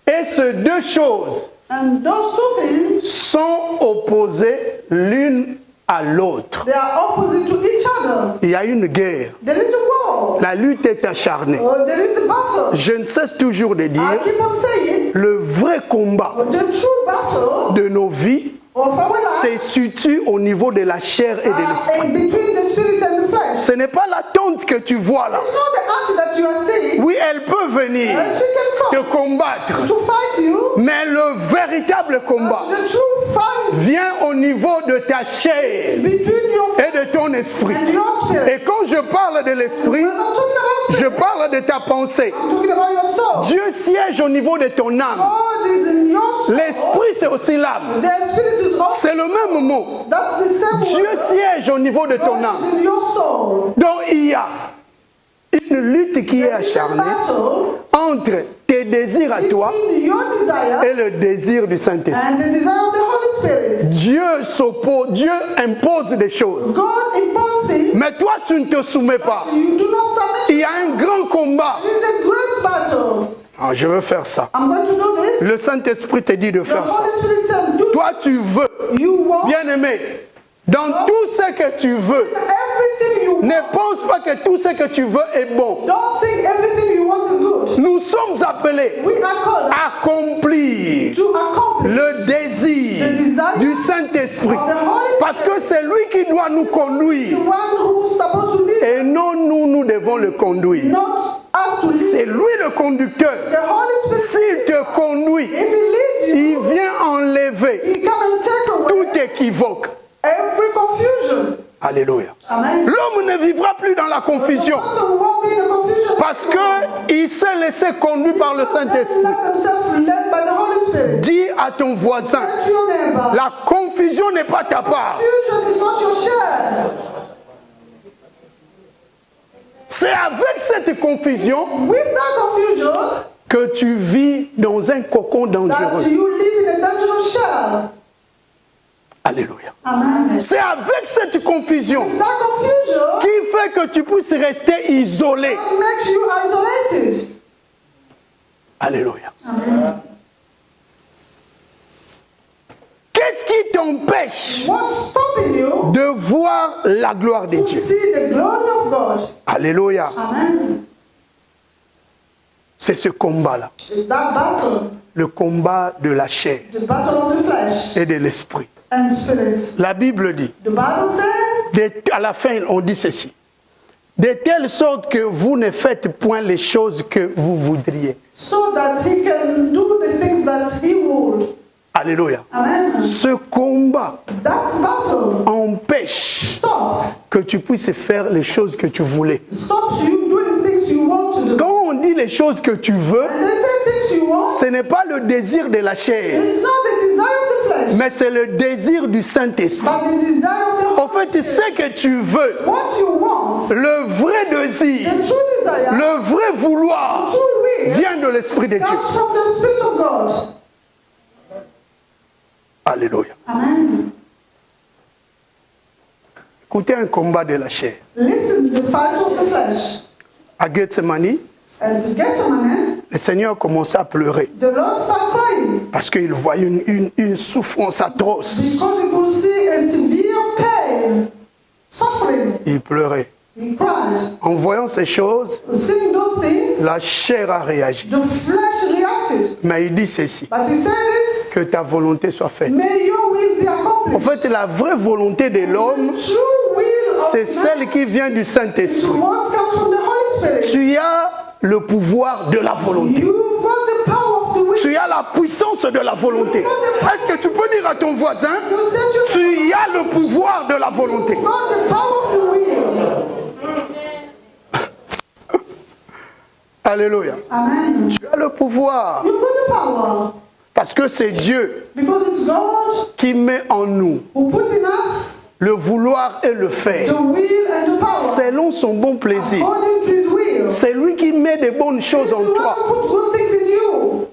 et ces deux choses And those two things, sont opposées l'une à l'autre. they are opposite to each other. Il y a une guerre. There is a war. La lutte est acharnée. There is a battle. Je ne cesse toujours de I dire, keep on saying, le vrai combat the true battle de nos vies of our life se situe au niveau de la chair et de are l'esprit. between the spirit and the flesh. Ce n'est pas la tente que tu vois là. It's not the answer that you are saying. Oui, elle peut venir She can te come combattre, to fight you. mais le véritable combat The true fight vient au niveau de ta chair between your et de ton esprit. and your spirit. Et quand je parle de l'esprit, I'm not talking about je spirit. parle de ta pensée. I'm talking about your thoughts. Dieu siège au niveau de ton âme. God is in your soul. L'esprit, c'est aussi l'âme. The spirit is also. C'est le même mot. That's the same Dieu word. siège au niveau de ton God âme. is in your soul. Donc il y a une lutte qui est There is a acharnée battle entre tes désirs à toi between your desire et le désir du Saint-Esprit. and the desire of the Holy Spirit. Dieu s'oppose, Dieu impose des choses. God imposes things. Mais toi, tu ne te soumets pas. You do not submit. Il y a un grand combat. It is a great battle. Ah, je veux faire ça. I'm going to do this. Le Saint-Esprit te dit de The faire ça. Holy Spirit said, do Toi, tu veux, you want bien-aimé, dans tout ce que tu veux, everything you want. ne pense pas que tout ce que tu veux est bon. Don't think everything you want is good. Nous sommes appelés We are called à accomplir to accomplish le désir du Saint-Esprit. Parce que c'est lui qui doit nous the conduire. one who's supposed to lead, Et non, nous devons le conduire. not us to lead. C'est lui le conducteur. The Holy Spirit, S'il te conduit, if He leads you, il vient enlever He come and take away tout équivoque. every confusion. Alléluia. Amen. L'homme ne vivra plus dans la confusion The person won't be in the confusion parce anymore. qu'il s'est laissé conduire par le Let Saint-Esprit. themselves led by the Holy Spirit. Dis à ton voisin, Say to your neighbor, la confusion n'est pas ta part. confusion is not your share. C'est avec cette confusion With that confusion, que tu vis dans un cocon that dangereux. you live in a dangerous shell. Alléluia. Amen. C'est avec cette confusion That confusion qui fait que tu puisses rester isolé. makes you isolated. Alléluia. Amen. Qu'est-ce qui t'empêche What's stopping you de voir la gloire de to Dieu? see the glory of God? Alléluia. Amen. C'est ce combat-là. It's that battle, Le combat de la chair the battle of the flesh et de l'esprit. and spirit. La Bible dit, The Bible says, à la fin, on dit ceci. De telle sorte que vous ne faites point les choses que vous voudriez. so that He can do the things that He would. Alléluia. Amen. Ce combat That battle empêche stops. que tu puisses faire les choses que tu voulais. Stops you doing things you want to do. Quand on dit les choses que tu veux, And they say things you want. ce n'est pas le désir de la chair, It's not the desire of the flesh, mais c'est le désir du Saint-Esprit. but the desire of the En fait, ce que tu veux, what you want, le vrai désir, the true desire, le vrai vouloir, true will, vient de l'Esprit de Dieu. comes from the Spirit of God. Alléluia. Amen. Écoutez un combat de la chair. Listen to the fight of the flesh. À Gethsemane, And Gethsemane, le Seigneur commençait à pleurer. the Lord started crying. Parce qu'il voyait une souffrance atroce. Because he could see a severe pain, suffering. Il pleurait. He cried. En voyant ces choses, Seeing those things, la chair a réagi. the flesh reacted. Mais il dit ceci, But he said this, que ta volonté soit faite. may your will be accomplished. En fait, la vraie volonté de l'homme, The true will of c'est celle qui vient du is Saint-Esprit. what comes from the Holy Spirit. Tu as le pouvoir de la volonté. You've got the power of the will. Tu as la puissance de la volonté. Est-ce que tu peux dire à ton voisin, You said you tu as le pouvoir de la volonté? got the power of the will. Alléluia. Amen. Tu as le pouvoir. You've got the power. Parce que c'est Dieu Because it's God qui met en nous who put in us le vouloir et le the faire, will and the power. selon son bon plaisir. According to his will. C'est lui qui met des bonnes choses en He's the toi. one who puts good things in you.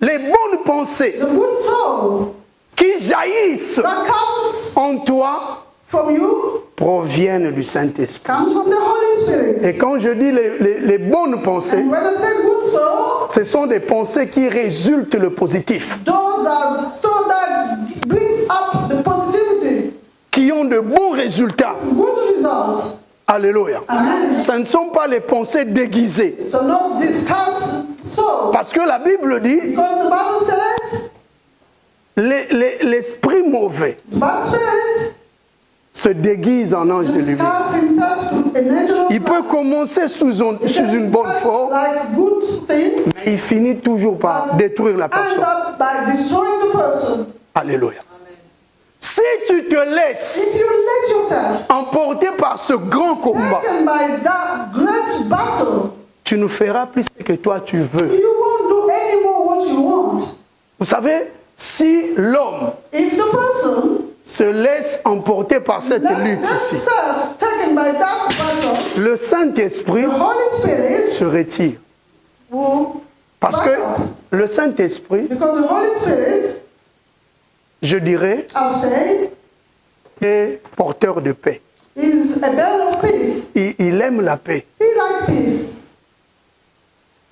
Les bonnes pensées The good thought qui jaillissent that comes en toi from you proviennent du Saint-Esprit. comes from the Holy Spirit. Et quand je dis les bonnes pensées, And when I say good thought, ce sont des pensées qui résultent le positif, those are thoughts that brings up the positivity, qui ont de bons résultats. good results. Alléluia. Amen. Ce ne sont pas les pensées déguisées. So not discuss thought. Parce que la Bible dit, Because the Bible says l'esprit mauvais bad spirits se déguise en ange de lumière. discuss himself to an angel of Il peut light. commencer sous une bonne forme, Like good things mais il finit toujours par détruire la end personne. up by destroying the person. Alléluia. Si tu te laisses If you let yourself emporter par ce grand combat, taken by that great battle, tu ne feras plus ce que toi tu veux. you won't do anymore what you want. Vous savez, si l'homme If the person se laisse emporter par cette lutte lets ici, himself taken by that battle, le Saint-Esprit the Holy Spirit se retire. will Parce back que up. le Saint-Esprit, Because the Holy Spirit, je dirais, I'll say, est porteur de paix. is a bearer of peace. Il aime la paix. He likes peace.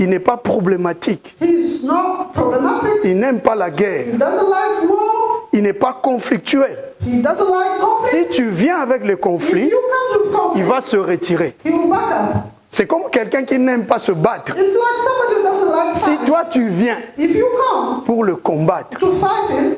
Il n'est pas problématique. He's not problematic. Il n'aime pas la guerre. He doesn't like war. Il n'est pas conflictuel. He doesn't like conflict. Si tu viens avec le If conflit, you come to il conflict, va se retirer. he will back up. C'est comme quelqu'un qui n'aime pas se battre. It's like somebody who doesn't like Si fight. toi tu viens If you come pour le combattre, to fight him,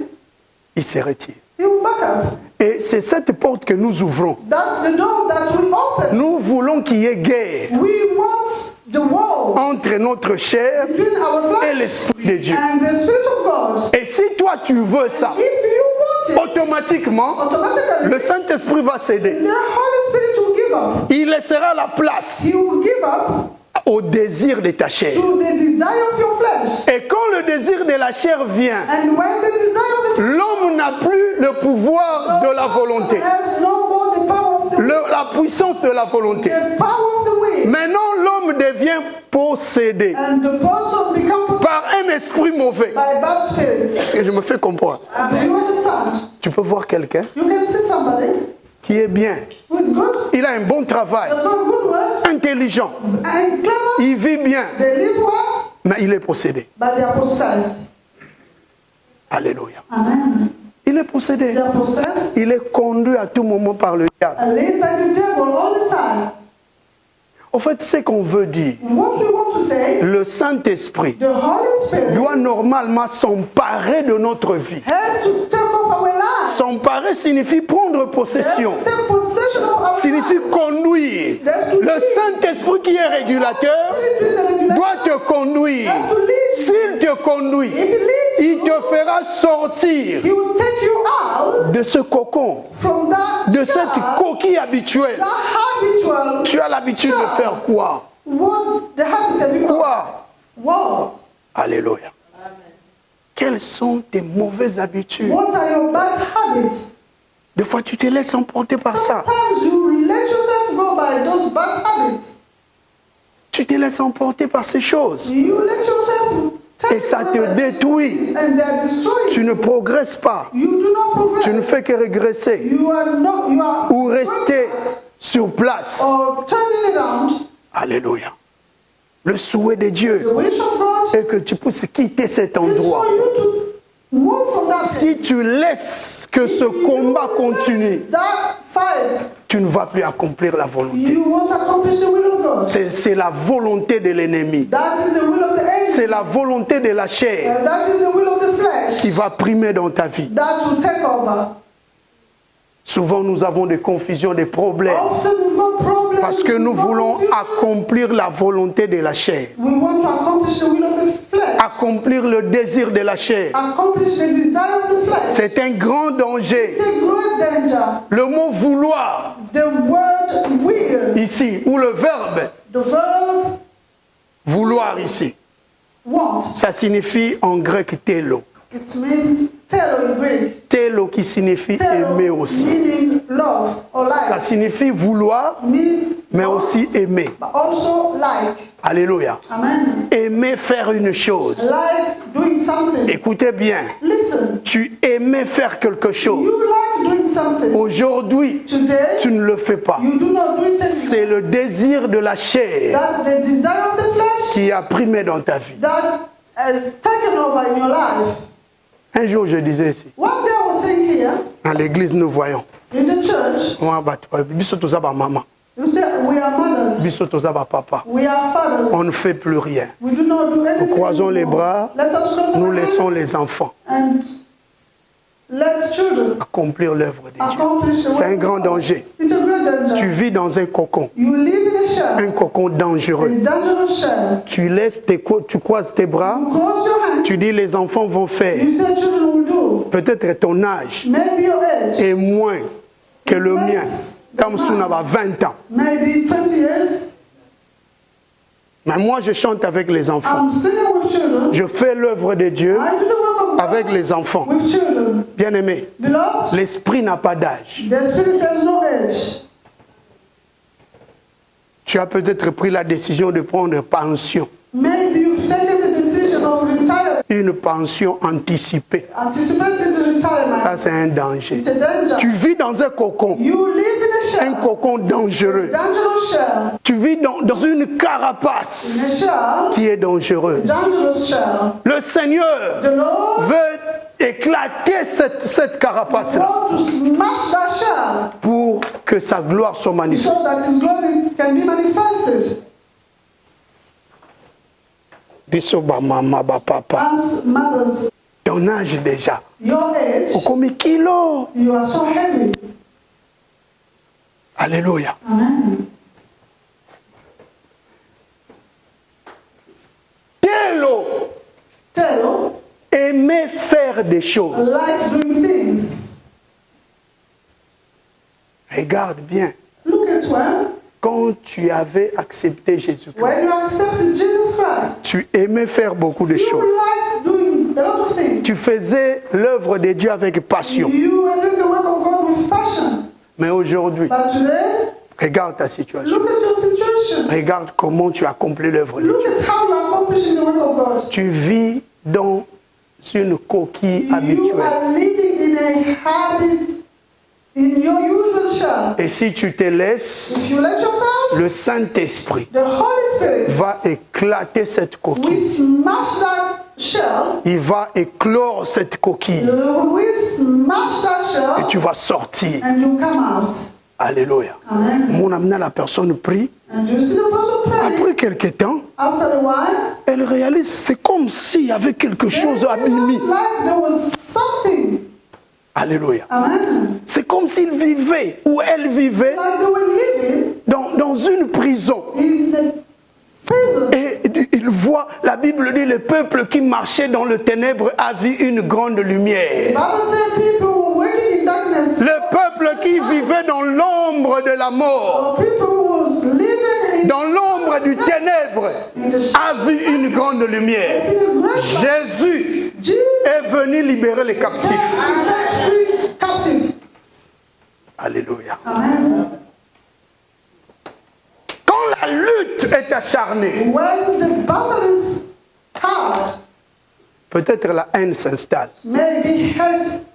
il se retire. he will back up. Et c'est cette porte que nous ouvrons. That's the door that we open. Nous voulons qu'il y ait guerre We want the wall entre notre chair between our et flesh l'Esprit de Dieu. and the Spirit of God. Et si toi tu veux ça, If you want it, automatiquement, automatically, le Saint-Esprit va céder. the Holy Spirit will give up. Il laissera la place He will give up au désir de ta chair. to the desire of your flesh. Et quand le désir de la chair vient, And when the desire of the l'homme n'a plus le pouvoir de la volonté, has no more the power of the la puissance de la volonté. the power of the will, Maintenant, l'homme devient possédé and the person becomes par un esprit mauvais. by bad spirits. Est-ce que je me fais comprendre? Do you understand? Tu peux voir quelqu'un You can see somebody qui est bien. who is good, Il a un bon travail, they've got good work, intelligent, and clever, il vit bien, they live well, mais il est possédé. but they are possessed. Alléluia. Amen. Il est possédé. They are possessed Il est conduit à tout moment par le diable. and led by the devil all the time. En fait, ce qu'on veut dire, What we want to say, le Saint-Esprit the Holy Spirit doit normalement s'emparer de notre vie. has to take off our lives. S'emparer signifie prendre possession, Take possession of our signifie lives. conduire. Le Saint-Esprit qui est régulateur doit te conduire. S'il te conduit, il te fera sortir He will take you out de ce cocon, from that de cette job, coquille habituelle. that habitual Tu as l'habitude de faire quoi? what the habit of Quoi? what? Alléluia. Quelles sont tes mauvaises habitudes? What are your bad habits? Des fois, tu te laisses emporter par ça. Sometimes you let yourself go by those bad habits. Tu te laisses emporter par ces choses. You let yourself take Et ça te détruit. and they are destroying. Tu ne progresses pas. You do not progress. Tu ne fais que régresser You are not. You are ou rester sur place. or turning around. Alléluia. Le souhait de Dieu, The wish of God et que tu puisses quitter cet is endroit. for you to move from that Si place. tu laisses que ce combat continue, That fight, tu ne vas plus accomplir la volonté. you won't accomplish the will of God. C'est la volonté de l'ennemi. That is the will of the enemy. C'est la volonté de la chair And that is the will of the flesh. qui va primer dans ta vie. That will take over. Souvent, nous avons des confusions, des problèmes. Often we've got problems. Parce que nous we've got voulons confusion. accomplir la volonté de la chair. We want to accomplish the will of the flesh. Accomplir le désir de la chair. Accomplish the desire of the flesh. C'est un grand danger. It's a great danger. Le mot vouloir, The word will, ici, ou le verbe the verb vouloir ici, want, ça signifie en grec télo. it means telo in Greek. Télo qui signifie Telo aimer aussi. meaning love or Ça like. signifie vouloir, Mean mais love, aussi aimer. but also like. Alléluia. Amen. Aimer faire une chose. Like doing something. Écoutez bien, Listen, tu aimais faire quelque chose. you like doing something. Aujourd'hui, Today, tu ne le fais pas. you do not do it anymore. C'est le désir de la chair That the desire of the flesh qui a primé dans ta vie. that has taken over in your life. Un jour, je disais ici, One day I was saying here dans l'église, nous voyons. in the church, Biso toza ba maman, you say we are mothers, biso toza ba papa. we are fathers. On ne fait plus rien. We do not do anything. Nous croisons les anymore. bras, Let us cross nous our laissons hands les enfants and let children accomplir l'œuvre de Dieu. accomplish the C'est un work of grand God. danger. It's a great danger. Tu vis dans un cocon, You live in a shell, un cocon dangereux. a dangerous shell. Tu laisses tu croises tes bras, You close your hands. tu dis les enfants vont faire. You say children will do. Peut-être ton âge Maybe your age. est moins que le mien. Tamsoun a 20 ans. Maybe 20 years. Mais moi, je chante avec les enfants. I'm singing with children. Je fais l'œuvre de Dieu I do the work of God avec les enfants. with children. Bien-aimé, Beloved, l'esprit n'a pas d'âge. the spirit has no age. Tu as peut-être pris la décision de prendre une pension, Maybe you've taken the decision of retiring, une pension anticipée. anticipating the retirement. Ça, c'est un danger. It's a danger. Tu vis dans un cocon, You live in a un shell, cocon dangereux. dangerous shell, Tu vis dans une in carapace a shell, qui est dangereuse. dangerous shell. Le Seigneur The Lord veut éclater cette carapace-là wants to smash that shell pour que sa gloire soit manifeste. so that His glory can be manifested. Biso ba mama ba papa. As mothers, Ton âge déjà. your age, Okomi kilo. you are so heavy. Alléluia. Amen. Télo. Tell, Aimer faire des choses. like doing things. Regarde bien. Look at when Quand tu avais accepté Jésus-Christ, you accepted Jesus Christ, tu aimais faire beaucoup de you choses. like doing a lot of things. Tu faisais l'œuvre de Dieu avec passion. You were doing the work of God with passion. Mais aujourd'hui, But today, regarde ta situation. look at your situation. Regarde comment tu accomplis l'œuvre de Look Dieu. at how you are accomplishing the work of God. Tu vis dans une coquille You habituelle. are living in a habit, in your usual shell. Et si tu te laisses, If you let yourself, le Saint-Esprit the Holy Spirit va éclater cette will coquille. smash that shell. Il va éclore cette coquille. Will smash that Et shell, tu vas sortir. and you come out. Alléluia. Amen. Mon amené, la personne prie. And you see the person praying. Après quelque temps, After a while, elle réalise, c'est comme s'il y avait quelque chose à minuit. it's like there was something. Alléluia. Amen. C'est comme s'il vivait ou elle vivait Like they were living dans une prison. in the prison. Et il voit, la Bible dit, le peuple qui marchait dans le ténèbre a vu une grande The lumière. Bible says people were working in darkness. Le peuple qui vivait dans l'ombre de la mort, People who was living dans l'ombre du ténèbre, in the a vu une grande lumière. Jésus Jesus est venu libérer les captifs. set free captive. Alléluia. Amen. Quand la lutte est acharnée, When the battle is hard, peut-être la haine s'installe. maybe hate.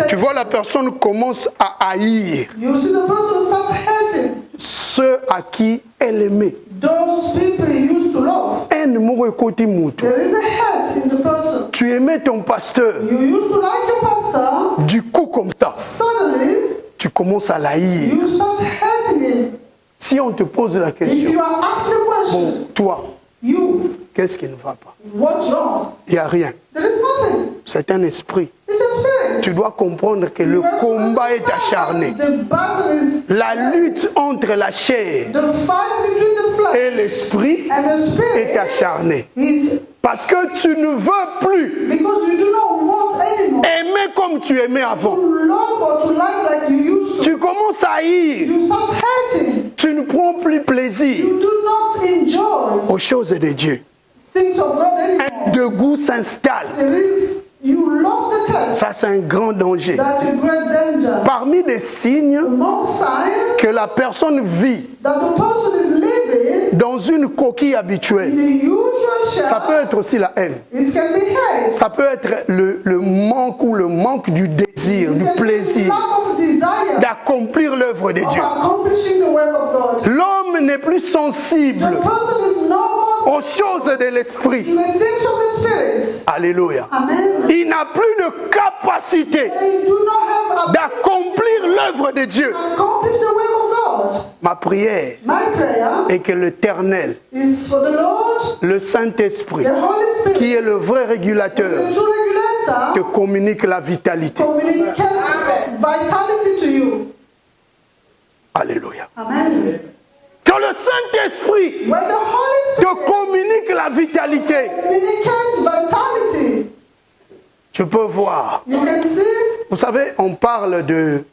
Tu vois, la personne commence à haïr You see the person start hating ceux à qui elle aimait. those people he used to to love. Haine moko ekoti mutu. There is a hate in the person. Tu aimais ton pasteur. You used to like your pastor. Du coup, comme ça, Suddenly, tu commences à l'haïr. you start hating him. Si on te pose la If question, you are asked the question, bon, toi, you, qu'est-ce qui ne va pas? what's wrong? Il n'y a rien. There is nothing. C'est un esprit. It's a spirit. Tu dois comprendre que le You have to combat est understand acharné. that The battle is La lutte entre la chair the fight between the flesh et l'esprit and the est spirit acharnée. is Parce que tu ne veux plus because you do not want anymore aimer comme tu aimais avant. to love or to like you used to. Tu commences à haïr. You start hating. Tu ne prends plus plaisir You do not enjoy aux choses de Dieu. things of God anymore. Un dégoût s'installe. You lost the test. Ça, c'est un grand danger. That's a great danger. Parmi les signes One sign que la personne vit that the person is living dans une coquille in habituelle, the usual ça shell, peut être aussi la haine. it can be hate. Ça peut être le manque ou le manque du désir, It du can be plaisir lack of desire d'accomplir l'œuvre de of Dieu. accomplishing the work of God. L'homme n'est plus sensible The person is no more aux choses de to l'esprit. the things of the spirit. Alléluia. Amen. Il n'a plus de capacité They do not have d'accomplir l'œuvre de Dieu. accomplish the work of God. Ma prière My prayer est que l'Éternel, is for the Lord, le Saint-Esprit, the Holy Spirit, qui est le vrai régulateur, the true regulator, te communique la vitalité. communicate vitality to you. Alléluia. Amen. Que le Saint-Esprit When the Holy te Spirit communique la vitalité. communicates vitality, Tu peux voir. you can see, Vous savez, on parle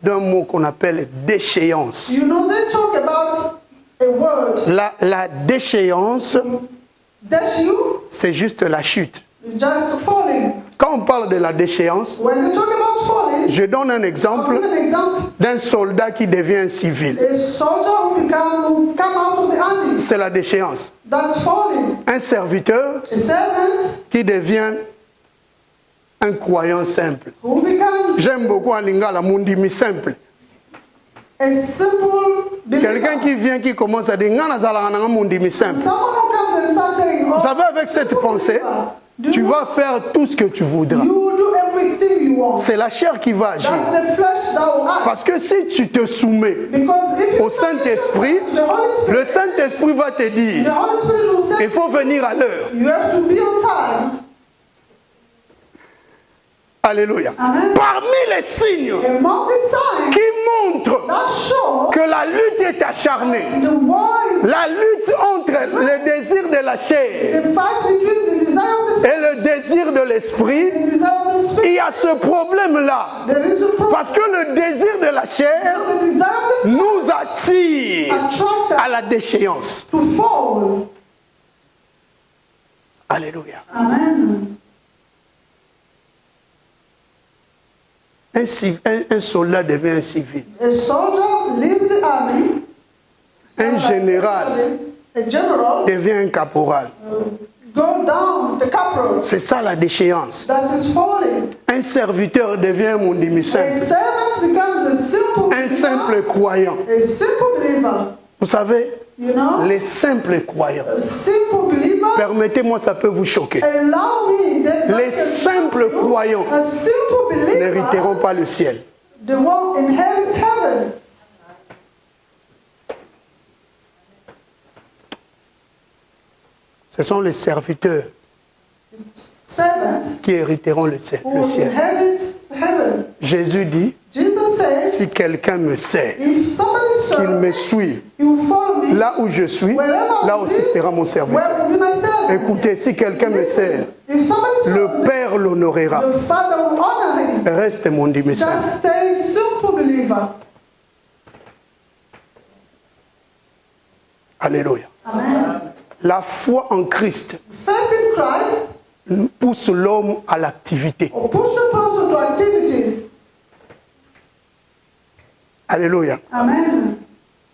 d'un mot qu'on appelle déchéance. you know, they talk about a word. La déchéance, That's you, c'est juste la chute. just falling. Quand on parle de la déchéance, When you talk about falling, je donne un I'll exemple give an example. d'un soldat qui devient un civil. A soldier who come out of the army, C'est la déchéance. that's falling. Un serviteur A servant qui devient un croyant simple. who becomes J'aime beaucoup en lingala mundimi simple. a simple Quelqu'un believer. qui vient, qui commence à dire ngana zalaka nanga mundimi simple. Someone who comes and starts saying, Vous savez, avec cette pensée, tu vas faire tout ce que tu voudras. you do everything you want. C'est la chair qui va agir. That's the flesh that will act. Parce que si tu te soumets Because if you au Saint-Esprit, the Holy Spirit, le Saint-Esprit va te the dire, Holy Spirit will say, il faut venir à l'heure. you have to be on time. Alléluia. Amen. Parmi les signes Among the signs qui montrent that show que la lutte est acharnée, the war is la lutte entre le désir de la chair the fight between the desire of the et le désir de l'esprit, and the desire of the il spirit. y a ce problème-là. There is a problem. Parce que le désir de la chair The desire of the nous attire attract à la déchéance. to fall. Alléluia. Amen. Un soldat devient un civil. A soldier leaves the army. Un général A general devient un caporal. go down the corporal. C'est ça la déchéance. That is falling. Un serviteur devient un mondimi A simple. servant becomes a simple Un believer. simple croyant. A simple believer. Vous savez, You know? les simples croyants, A simple believer. permettez-moi, ça peut vous choquer. Allow me. Les simples croyants A simple believer. n'hériteront pas le ciel. The one inherits heaven. Ce sont les serviteurs Servants qui hériteront le ciel. who inherit heaven. Jésus dit, Jesus says, si quelqu'un me sert, if somebody qu'il serves, me suit, he will follow me. là où je suis, là aussi sera mon serviteur. Where will be my servant? Écoutez, si quelqu'un me sert, If somebody serves, le Père l'honorera. the Father will honor him. Reste mon dimension. Just stay simple believer. Alléluia. Amen. La foi en Christ Faith in Christ pousse l'homme à l'activité. or push a person to activities. Alléluia. Amen.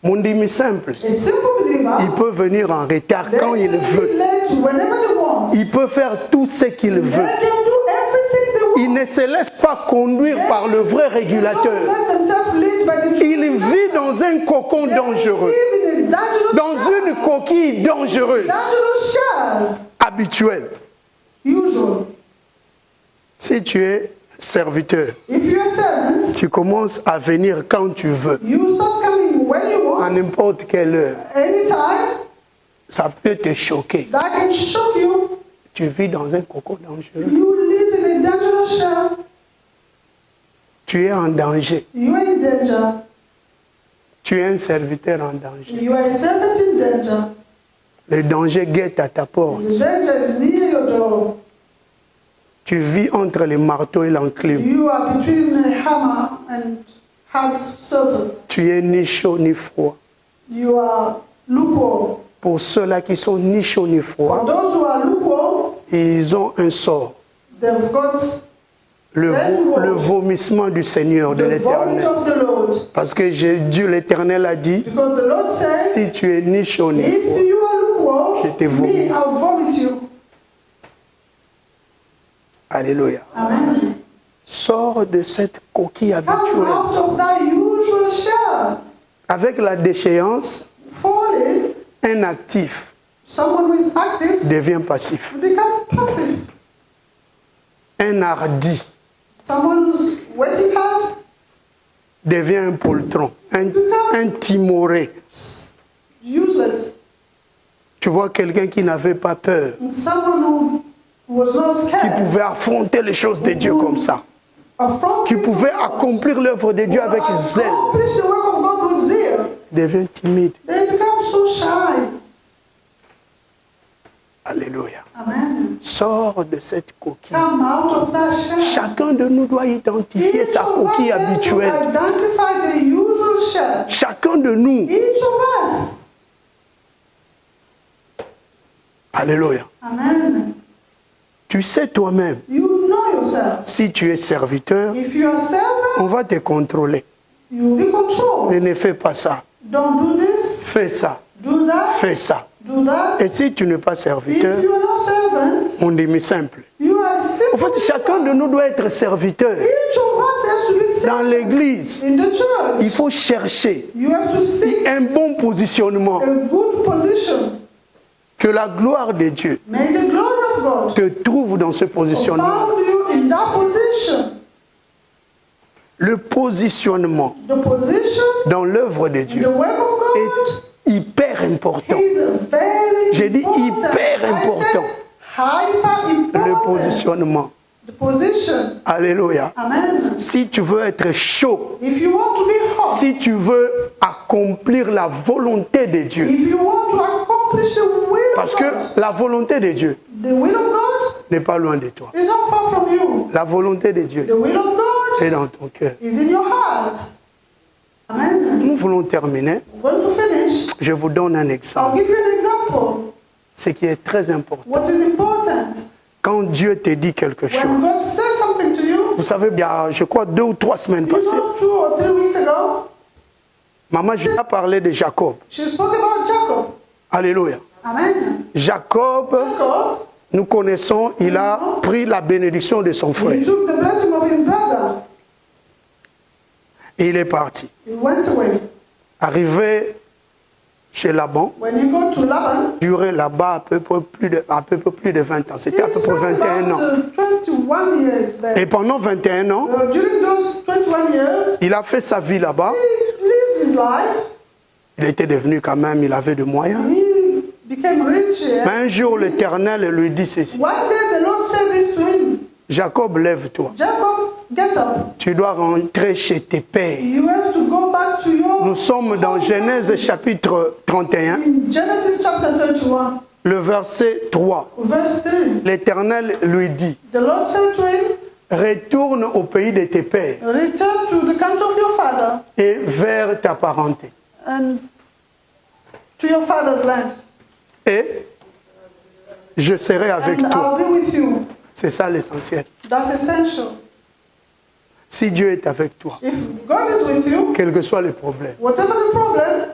Mon demi simple, A simple believer, il peut venir en retard quand il they can veut. be late whenever they want. Il peut faire tout ce qu'il They veut. can do everything they want. Il ne se laisse pas conduire par le vrai They régulateur. don't let themselves lead by the Il vit dans un cocon dangereux, They live in a dangerous dans une coquille dangereuse. shell. lifestyle, habituel. usual. Si tu es serviteur, If you're a servant, tu commences à venir quand tu veux, you start coming when you à want, n'importe quelle heure. anytime. Ça peut te choquer. That can shock you. Tu vis dans un cocon dangereux. You live in a dangerous shell. Tu es en danger. You are in danger. Tu es un serviteur en danger. You are a servant in danger. Le danger guette à ta porte. The danger is near your door. Tu vis entre les marteaux et l'enclume. You are between a hammer and hard surface. Tu es ni chaud ni froid. You are lukewarm. Pour ceux-là qui sont ni chauds ni For froids, those who are lukewarm, ils ont un sort. they've got Le vomissement du Seigneur, de the vomit l'Éternel. of the Lord. Parce que Dieu l'Éternel a dit, Because the Lord said, si tu es ni chaud ni if froid, you are lukewarm, Je te vomis. me, I'll vomit you. alléluia, Amen. sors de cette coquille Come habituelle. out of that usual shell. Avec la déchéance, Falling, un actif someone who is active devient passif. become passive. Un hardi Someone who's working hard devient un poltron, un timoré. useless. Tu vois quelqu'un qui n'avait pas peur, And someone who was not qui scared. pouvait affronter les choses de Dieu comme ça, qui pouvait accomplir l'œuvre de Dieu avec zèle, accomplish the work of God with zeal. devient timide. They become so shy. Alléluia. Amen. Sors de cette coquille. Come out of that shell. Chacun de nous doit identifier Each sa of coquille us has to habituelle. identify the usual shell. Chacun de nous. Each of us. Alléluia. Amen. Tu sais toi-même, You know yourself. si tu es serviteur, If you are servant, on va te contrôler. you will be controlled. Et ne fais pas ça. Don't do this. Fais ça. Do that. Fais ça. Do that. Et si tu n'es pas serviteur, If you are not servant, on dit simple. you are still. En fait, chacun de nous doit être serviteur. Each of us has to be Dans servant. l'église, In the church, il faut chercher you have to seek un bon positionnement. a good position. Que la gloire de Dieu May the glory of God te trouve dans ce positionnement. found you in that position. Le positionnement The position, dans l'œuvre de the Dieu work of God est hyper important. is very J'ai dit important. hyper important. Hyper important. Le positionnement. The position. Alléluia. Amen. Si tu veux être chaud, If you want to be hot, si tu veux accomplir la volonté de Dieu, if you want to accomplish the will parce of que God, la volonté de Dieu the will of God n'est pas loin de toi. is not far from you. La volonté de Dieu The will of God est dans ton cœur. is in your heart. Amen. Nous voulons terminer. We're going to finish. Je vous donne un I'll exemple. give you an example. Ce qui est très important. What is important? Quand Dieu te dit quelque When chose, God says something to you, vous savez, il y a, je crois, 2 ou 3 semaines you passées, know, 2 or 3 weeks ago, maman, je a parlé de Jacob. she spoke about Jacob. Alléluia. Amen. Jacob, Jacob, nous connaissons, il a pris la bénédiction de son he frère. took the blessing of his brother. Et il est parti. He went away. Arrivé chez Laban, When he got to Laban, duré là-bas à peu près plus de 20 ans. C'était à peu he près served 21 ans. about 21 years there. Et pendant 21 ans, During those 21 years, il a fait sa vie là-bas. he lived his life. Il était devenu quand même, il avait de moyens. He became rich. Mais un jour, l'Éternel lui dit ceci. One day the Lord said this to him, Jacob, lève-toi. Jacob, get up. Tu dois rentrer chez tes pères. You have to go back to your... Nous sommes dans Genèse chapitre 31, In Genesis chapter 31, le verset 3. verse 3, L'Éternel lui dit, the Lord said to him, retourne au pays de tes pères return to the country of your father et vers ta parenté. and to your father's land, Et je serai avec and toi. I'll be with you. C'est ça l'essentiel. That's essential. Si Dieu est avec toi, If God is with you, quel que soit le problème, whatever the problem,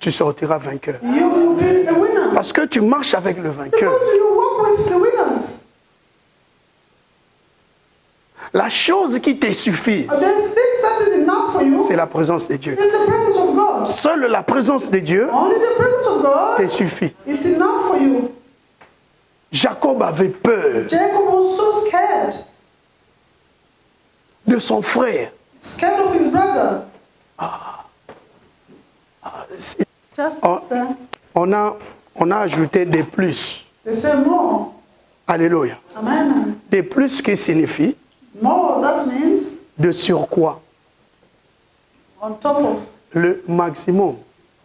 tu sortiras vainqueur. you will be a winner. Parce que tu marches avec le vainqueur. Because you walk with the winners. La chose qui te suffit, The things that is enough for you c'est la présence de Dieu. is the presence of God. Seule la présence de Dieu Only the presence of God te suffit. is enough for you. Jacob avait peur Jacob was so scared. de son frère. Scared of his brother. Just there. On a ajouté des plus. They say more. Alléluia. Amen. Des plus qui signifie More, that means de surcroît. on top of Le maximum.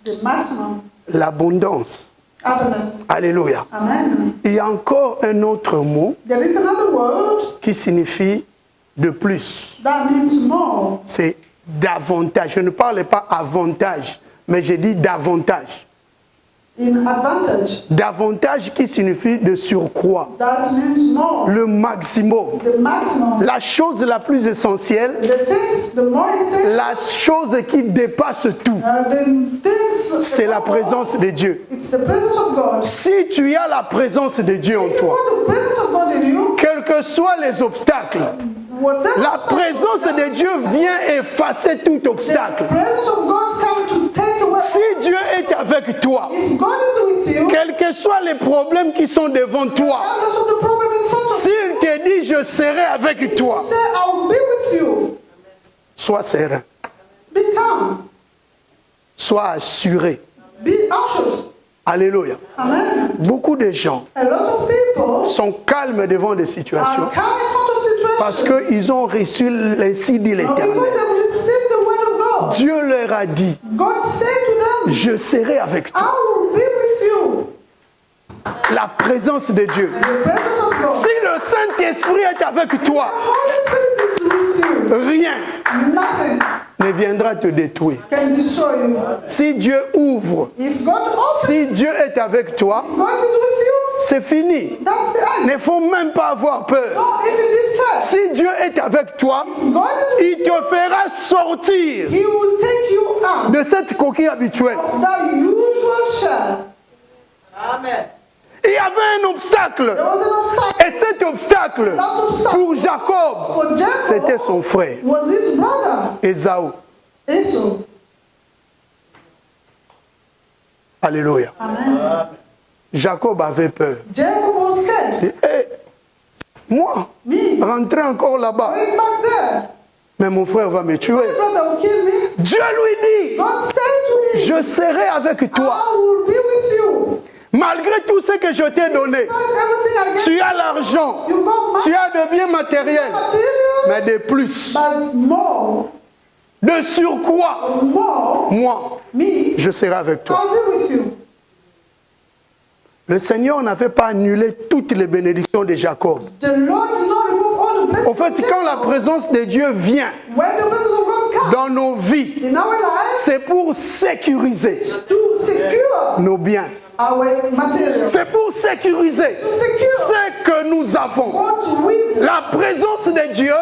the maximum. L'abondance. Abundance. Alléluia. Amen. Il y a encore un autre mot There is another word qui signifie de plus. that means more. C'est davantage. Je ne parle pas avantage, mais je dis davantage. In advantage, Davantage qui signifie de surcroît. that means more. Le maximum. The maximum. La chose la plus essentielle, The things, the more essential, la chose qui dépasse tout, the things, c'est la présence de Dieu. it's the presence of God. Si tu as la présence de Dieu en If you toi, want the presence of God in you, quels que soient les obstacles, whatever la présence de Dieu vient effacer tout obstacle. the presence of God comes to take away. Si Dieu est avec toi, If God is with you, quels que soient les problèmes qui sont devant toi, regardless of the problem in front of you, s'il te dit je serai avec toi, say, I will be with you. sois serein, Be calm. sois assuré. Be anxious. Alléluia. Amen. Beaucoup de gens A lot of people sont calmes devant des situations are calm in front of situations parce qu'ils ont reçu l'ainsi dit because l'Éternel. they received the word of God. Dieu leur a dit, God said to them, je serai avec toi. I will be with you. La présence de Dieu. The presence of God. Si le Saint-Esprit est avec toi, The Holy Spirit is with you. rien Nothing ne viendra te détruire. can destroy you. Si Dieu ouvre, If God opens, si Dieu est avec toi, God is with you. c'est fini. That's the end. Il ne faut même pas avoir peur. Don't even be scared. Si Dieu est avec toi, God is with il te fera sortir you. He will take you out de cette coquille habituelle. of that usual shell. Amen. Il y avait un obstacle. There was an obstacle. Et cet obstacle, pour Jacob, For Jacob c'était son frère, was his brother Ésaü. Esau. Alléluia. Amen. Jacob avait peur. Jacob was scared. Et moi, Me, rentrer encore là-bas, going back there. mais mon frère va me tuer. My brother will kill me. Dieu lui dit, God said to me, je serai avec toi. I will be with you. Malgré tout ce que je t'ai donné, Not everything I get. tu as l'argent, You got tu as de biens matériels, material, mais de plus, but more, de surcroît, moi, me, je serai avec toi. I'll be with you. Le Seigneur n'avait pas annulé toutes les bénédictions de Jacob. The Lord did not remove all the blessings. Au fait, quand la présence de Dieu vient When the presence of God comes dans nos vies, in our lives, c'est pour sécuriser to secure nos biens. our material. C'est pour sécuriser To secure ce que nous avons. what we La présence de Dieu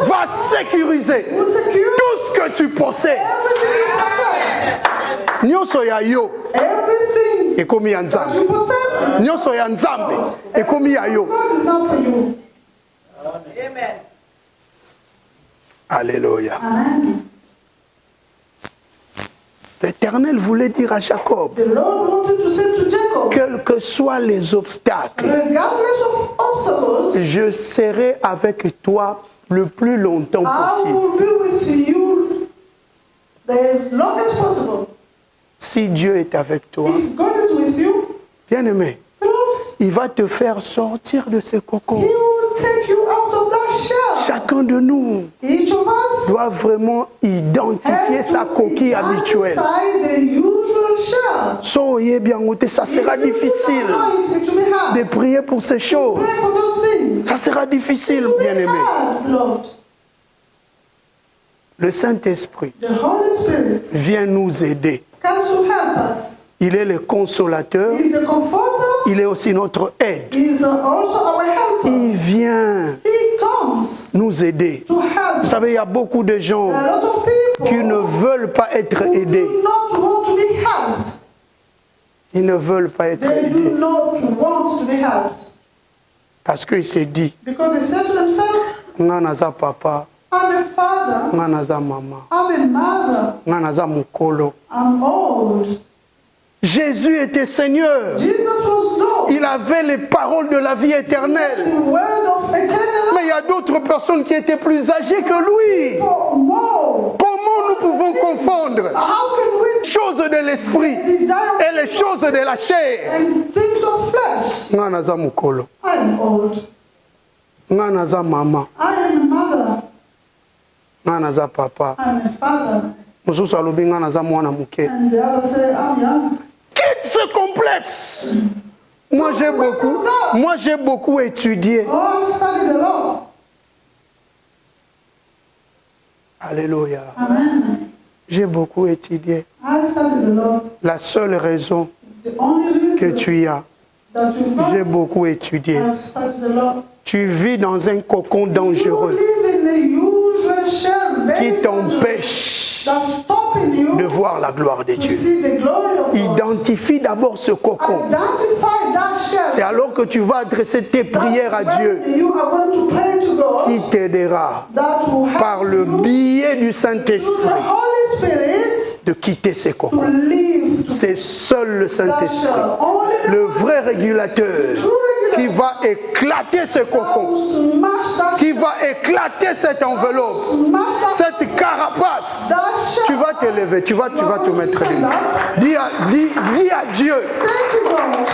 va sécuriser will secure tout ce que tu possèdes. everything you possess. Nyonso ya yo Everything ekomi ya that Nzambe. you possess, Nyonso ya Nzambe ekomi ya yo. God is not for you. Amen. Alléluia. Amen. L'Éternel voulait dire à Jacob, The Lord wanted to say to Jacob, quels que soient les obstacles, regardless of obstacles, je serai avec toi le plus longtemps I possible. will be with you as long as possible. Si Dieu est avec toi, If God is with you, bien-aimé, beloved, il va te faire sortir de ce cocon. He will take you out of that shell. Chacun de nous Each of us doit vraiment identifier has sa to coquille habituelle. identify the usual shell. So, ça sera If you do not difficile know it, it will be hard. de prier pour ces choses. Pray for those things. Ça sera difficile, It will be bien-aimé. hard, beloved. Le Saint-Esprit The Holy Spirit vient nous aider. comes to help us. Il est le consolateur. He's the comforter. Il est aussi notre aide. He's also our helper. Il vient He comes nous aider. to help Vous us. savez, il y a beaucoup de gens A lot of people qui ne veulent pas être who aidés. do not want to be helped. Ils ne veulent pas être They do aidés. not want to be helped. Parce qu'il s'est dit, Because they say to themselves, nga naza papa, I'm a father, nga naza mama, I'm a mother, nga naza mukolo. I'm old. Jésus était Seigneur. Jesus was Lord. Il avait les paroles de la vie éternelle. The word of eternal Mais il y a d'autres personnes qui étaient plus âgées que lui. life. More. Comment nous pouvons confondre How can we les choses de l'esprit desire et les choses de la chair? and things of flesh? Nga naza mukolo, I am old. nga naza mama, I am a mother. nga naza papa. I am a father. Mosusu alobi nga naza mwana muke. And the other say, I'm young. Quitte ce complexe. Moi j'ai beaucoup étudié. Oh, study the law. Alléluia. Amen. J'ai beaucoup étudié. I study the law. La seule raison The only que reason tu as, that you've got, j'ai beaucoup étudié. I've studied the law. Tu vis dans un cocon You dangereux live in the usual shell, very qui t'empêche that's stopping you de voir la gloire de to Dieu. see the glory of God. Identifie d'abord ce cocon. Identify that shell. C'est alors que tu vas adresser tes prières à Dieu When you are going to pray to God, qui t'aidera that will help par le you biais du through the Saint-Esprit Holy Spirit de quitter ces to cocons. live to C'est seul le that Saint-Esprit, shell. Only the le vrai régulateur, true qui regulator va éclater ce cocon, will smash that qui va éclater cette enveloppe, smash that cette carapace. that shell. Tu vas te lever, tu vas te mettre debout. Dis à Dieu, Say to God,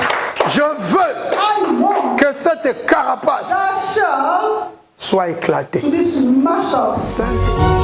je veux I want que cette carapace that shell soit éclatée. to be smashed up. Saint-Esprit.